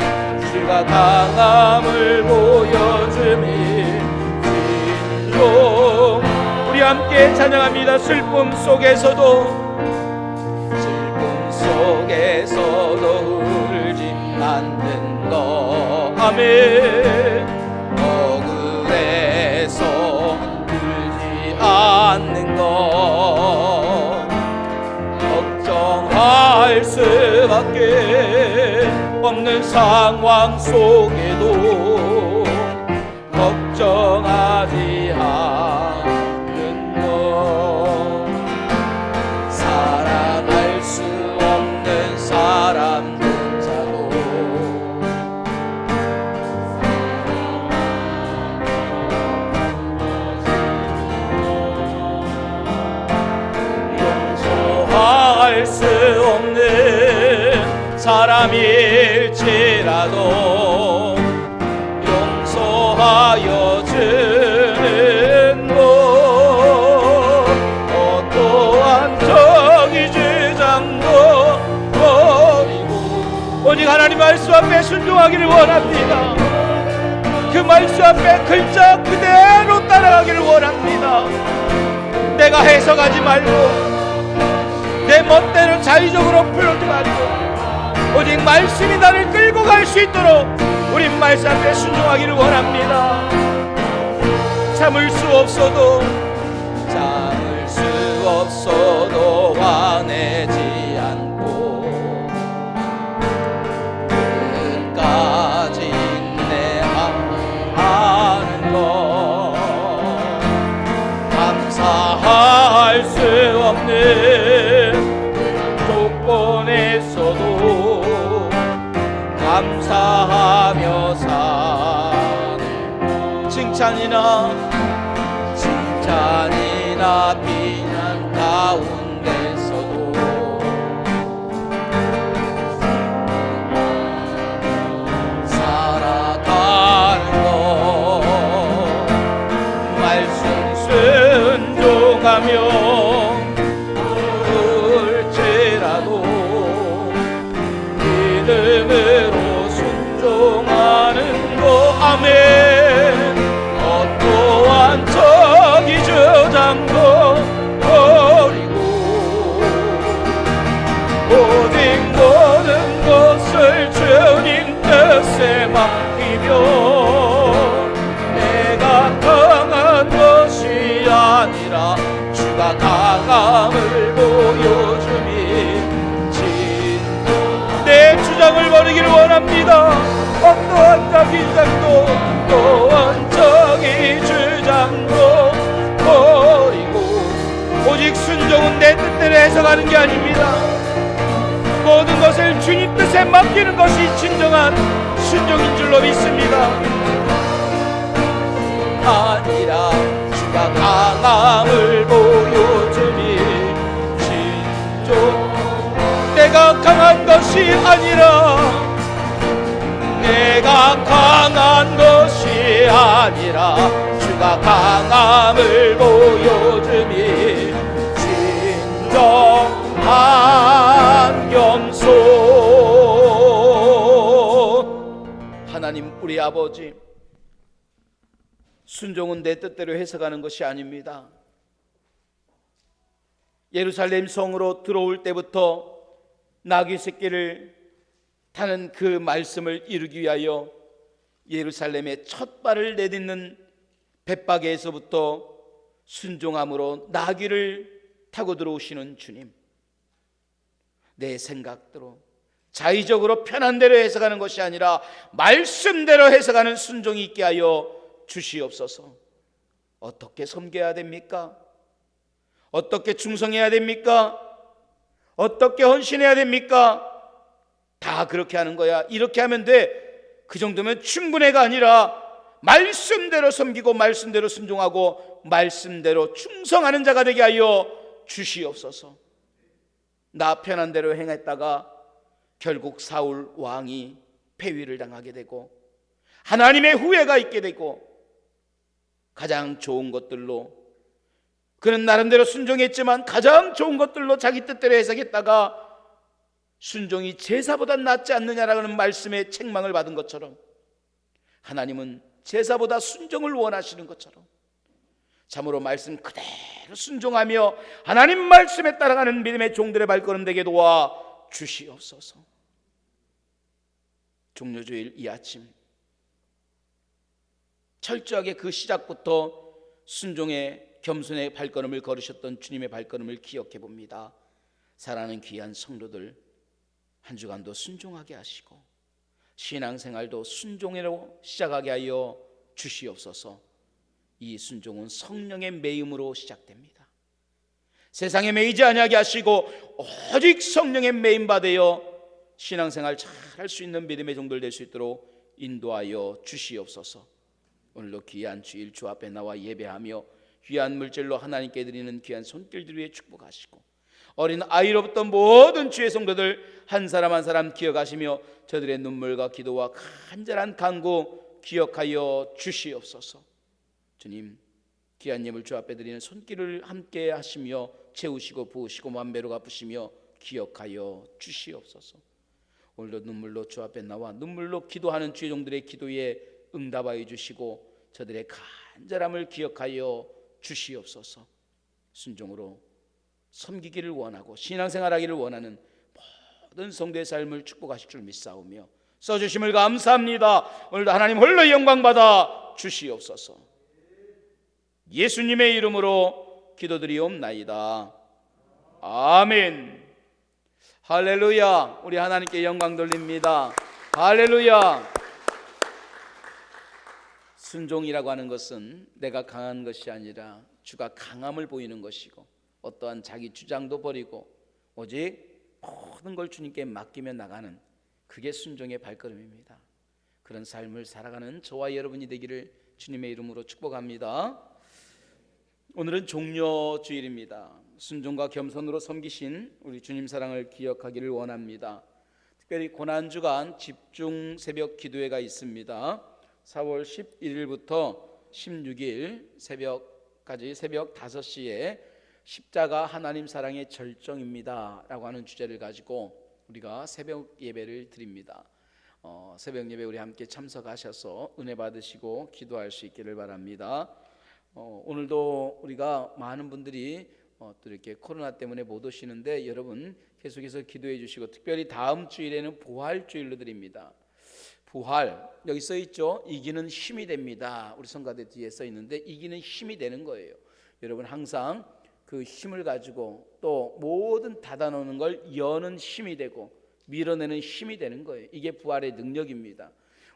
주가 강함을 보여주미 함께 찬양합니다. 슬픔 속에서도 울지 않는 것. 아멘. 억울해서 울지 않는 것. 걱정할 수밖에 없는 상황 속에도 걱정하지 않는 것. 살아갈 수 없는 사람조차도 용서할 수 없는 사람일지라도 용서하여 주는 것. 어떠한 정의 주장도 버리고 오직 하나님 말씀 앞에 순종하기를 원합니다. 그 말씀 앞에 글자 그대로 따라가기를 원합니다. 내가 해석하지 말고 내 멋대로 자의적으로 풀지 말고 오직 말씀이 나를 끌고 갈 수 있도록 우리 말씀 앞에 순종하기를 원합니다. 참을 수 없어도 화내지 않고 끝까지 인내하는 것. 감사할 수 없는 조건에서도 감사하며 사는 칭찬이나 비난 가운데서도 살아가는 것. 말씀 순종하며 울지라도 믿음으로 순종하는 것. 아멘. 어떠한 적이 주장도 버리고 오직 모든 것을 주님 뜻에 맡기며 내가 강한 것이 아니라 주가 강함을 보여주니 내 주장을 버리기를 원합니다. 어떠한 자기 주장도 또한 자기 주장도 버리고 오직 순종은 내 뜻대로 해석하는 게 아닙니다. 모든 것을 주님 뜻에 맡기는 것이 진정한 순종인 줄로 믿습니다. 아니라 주가 강함을 보여주니 진정 내가 강한 것이 아니라 주가 강함을 보여주니 진정한 겸손. 하나님 우리 아버지, 순종은 내 뜻대로 해석하는 것이 아닙니다. 예루살렘 성으로 들어올 때부터 나귀 새끼를 타는 그 말씀을 이루기 위하여 예루살렘의 첫 발을 내딛는 벳바게에서부터 순종함으로 나귀를 타고 들어오시는 주님, 내 생각대로 자의적으로 편한 대로 해석하는 것이 아니라 말씀대로 해석하는 순종이 있게 하여 주시옵소서. 어떻게 섬겨야 됩니까? 어떻게 충성해야 됩니까? 어떻게 헌신해야 됩니까? 다 그렇게 하는 거야. 이렇게 하면 돼. 그 정도면 충분해가 아니라 말씀대로 섬기고 말씀대로 순종하고 말씀대로 충성하는 자가 되게 하여 주시옵소서. 나 편한 대로 행했다가 결국 사울 왕이 폐위를 당하게 되고 하나님의 후회가 있게 되고 가장 좋은 것들로, 그는 나름대로 순종했지만 가장 좋은 것들로 자기 뜻대로 해석했다가 순종이 제사보다 낫지 않느냐라는 말씀에 책망을 받은 것처럼 하나님은 제사보다 순종을 원하시는 것처럼 참으로 말씀 그대로 순종하며 하나님 말씀에 따라가는 믿음의 종들의 발걸음 되게 도와 주시옵소서. 종료주일 이 아침 철저하게 그 시작부터 순종의 겸손의 발걸음을 걸으셨던 주님의 발걸음을 기억해 봅니다. 사랑하는 귀한 성도들, 한 주간도 순종하게 하시고 신앙생활도 순종으로 시작하게 하여 주시옵소서. 이 순종은 성령의 매임으로 시작됩니다. 세상에 매이지 아니하게 하시고 오직 성령의 매임 받으여 신앙생활 잘 할 수 있는 믿음의 종들 될 수 있도록 인도하여 주시옵소서. 오늘도 귀한 주일 주 앞에 나와 예배하며 귀한 물질로 하나님께 드리는 귀한 손길들 위해 축복하시고 어린 아이로부터 모든 주의 성도들 한 사람 한 사람 기억하시며 저들의 눈물과 기도와 간절한 간구 기억하여 주시옵소서. 주님, 귀한 예물 주 앞에 드리는 손길을 함께 하시며 채우시고 부으시고 만배로 갚으시며 기억하여 주시옵소서. 오늘도 눈물로 주 앞에 나와 눈물로 기도하는 주의 종들의 기도에 응답하여 주시고 저들의 간절함을 기억하여 주시옵소서. 순종으로 섬기기를 원하고 신앙생활하기를 원하는 모든 성도의 삶을 축복하실 줄 믿사오며 써주심을 감사합니다. 오늘도 하나님 홀로 영광받아 주시옵소서. 예수님의 이름으로 기도드리옵나이다. 아멘. 할렐루야. 우리 하나님께 영광 돌립니다. 할렐루야. 순종이라고 하는 것은 내가 강한 것이 아니라 주가 강함을 보이는 것이고 어떠한 자기 주장도 버리고 오직 모든 걸 주님께 맡기며 나가는 그게 순종의 발걸음입니다. 그런 삶을 살아가는 저와 여러분이 되기를 주님의 이름으로 축복합니다. 오늘은 종료주일입니다. 순종과 겸손으로 섬기신 우리 주님 사랑을 기억하기를 원합니다. 특별히 고난주간 집중 새벽 기도회가 있습니다. 4월 11일부터 16일 새벽까지 새벽 5시에 십자가 하나님 사랑의 절정입니다 라고 하는 주제를 가지고 우리가 새벽 예배를 드립니다. 새벽 예배 우리 함께 참석하셔서 은혜 받으시고 기도할 수 있기를 바랍니다. 오늘도 우리가 많은 분들이 또 이렇게 코로나 때문에 못 오시는데 여러분 계속해서 기도해 주시고 특별히 다음 주일에는 부활주일로 드립니다. 부활 여기 써 있죠. 이기는 힘이 됩니다. 우리 성가대 뒤에 써 있는데 이기는 힘이 되는 거예요. 여러분 항상 그 힘을 가지고 또 모든 닫아놓는 걸 여는 힘이 되고 밀어내는 힘이 되는 거예요. 이게 부활의 능력입니다.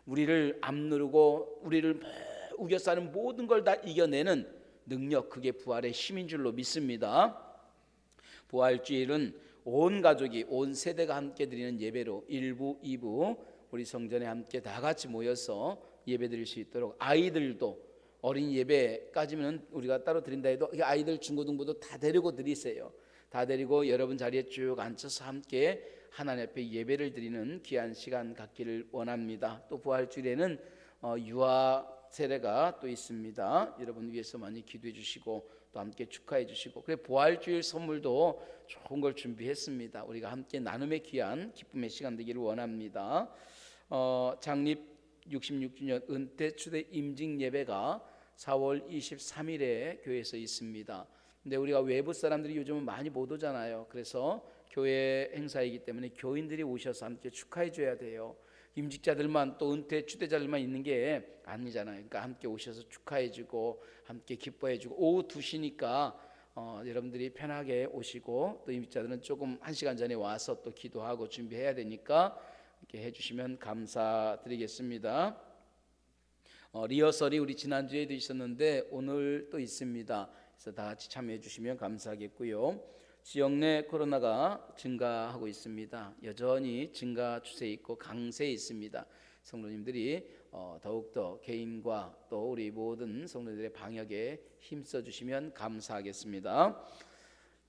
우리를 앞누르고 우리를 우겨싸는 모든 걸 다 이겨내는 능력, 그게 부활의 힘인 줄로 믿습니다. 부활주일은 온 가족이 온 세대가 함께 드리는 예배로 1부, 2부 우리 성전에 함께 다 같이 모여서 예배 드릴 수 있도록 아이들도 어린 예배까지는 우리가 따로 드린다 해도 아이들 중고등부도 다 데리고 드리세요. 다 데리고 여러분 자리에 쭉 앉혀서 함께 하나님 앞에 예배를 드리는 귀한 시간 갖기를 원합니다. 또 부활주일에는 유아 세례가 또 있습니다. 여러분 위해서 많이 기도해 주시고 또 함께 축하해 주시고 그래 부활주일 선물도 좋은 걸 준비했습니다. 우리가 함께 나눔의 귀한 기쁨의 시간 되기를 원합니다. 창립 66주년 은퇴 추대 임직 예배가 4월 23일에 교회에서 있습니다. 근데 우리가 외부 사람들이 요즘은 많이 못 오잖아요. 그래서 교회 행사이기 때문에 교인들이 오셔서 함께 축하해 줘야 돼요. 임직자들만 또 은퇴 추대자들만 있는 게 아니잖아요. 그러니까 함께 오셔서 축하해주고 함께 기뻐해주고 오후 2시니까 여러분들이 편하게 오시고 또 임직자들은 조금 1시간 전에 와서 또 기도하고 준비해야 되니까 이렇게 해주시면 감사드리겠습니다. 리허설이 우리 지난주에도 있었는데 오늘 또 있습니다. 그래서 다 같이 참여해 주시면 감사하겠고요. 지역 내 코로나가 증가하고 있습니다. 여전히 증가 추세에 있고 강세에 있습니다. 성도님들이 더욱더 개인과 또 우리 모든 성도들의 방역에 힘써 주시면 감사하겠습니다.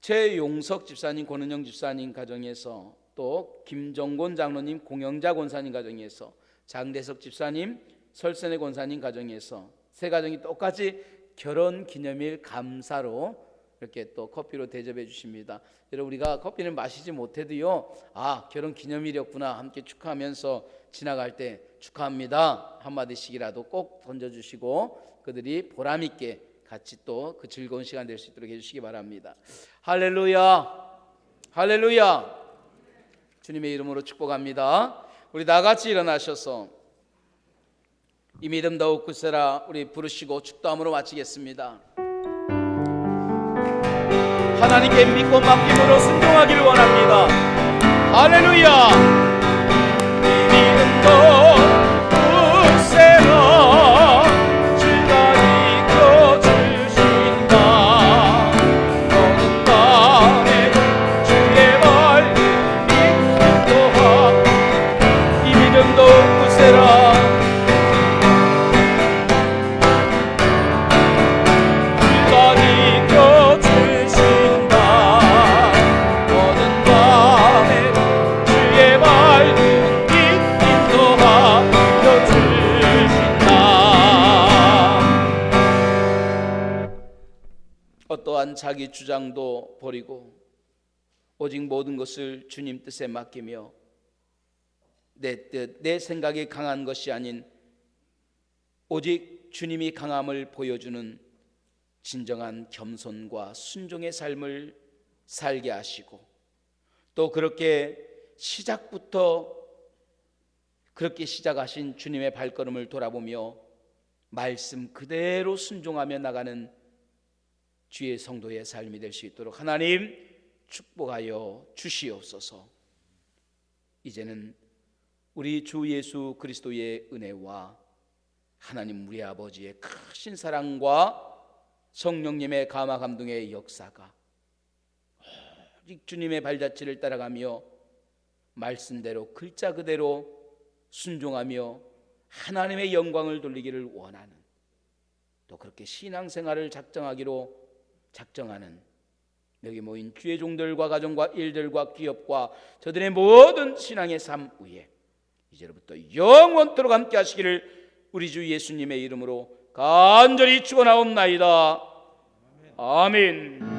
최용석 집사님, 권은영 집사님 가정에서 또 김정곤 장로님, 공영자 권사님 가정에서 장대석 집사님, 설선의 권사님 가정에서 세 가정이 똑같이 결혼기념일 감사로 이렇게 또 커피로 대접해 주십니다. 여러분 우리가 커피를 마시지 못해도요 결혼 기념일이었구나 함께 축하하면서 지나갈 때 축하합니다 한마디씩이라도 꼭 던져주시고 그들이 보람 있게 같이 또 그 즐거운 시간 될 수 있도록 해주시기 바랍니다. 할렐루야, 할렐루야. 주님의 이름으로 축복합니다. 우리 다 같이 일어나셔서 이 믿음 더욱 굳세라 우리 부르시고 축도함으로 마치겠습니다. 하나님께 믿고 맡김으로 순종하기를 원합니다. 할렐루야. 이 믿음도 굳세라 주가 이끌어주신다. 어느 날에 주의 말씀 인도하. 이 믿음도 굳세라 어떠한 자기 주장도 버리고 오직 모든 것을 주님 뜻에 맡기며 내 뜻, 내 생각이 강한 것이 아닌 오직 주님이 강함을 보여주는 진정한 겸손과 순종의 삶을 살게 하시고 또 그렇게 시작부터 그렇게 시작하신 주님의 발걸음을 돌아보며 말씀 그대로 순종하며 나가는 주의 성도의 삶이 될 수 있도록 하나님 축복하여 주시옵소서. 이제는 우리 주 예수 그리스도의 은혜와 하나님 우리 아버지의 크신 사랑과 성령님의 감화 감동의 역사가 오직 주님의 발자취를 따라가며 말씀대로 글자 그대로 순종하며 하나님의 영광을 돌리기를 원하는 또 그렇게 신앙생활을 작정하는 여기 모인 주의 종들과 가정과 일들과 기업과 저들의 모든 신앙의 삶 위에 이제로부터 영원토록 함께 하시기를 우리 주 예수님의 이름으로 간절히 축원하옵나이다. 아멘.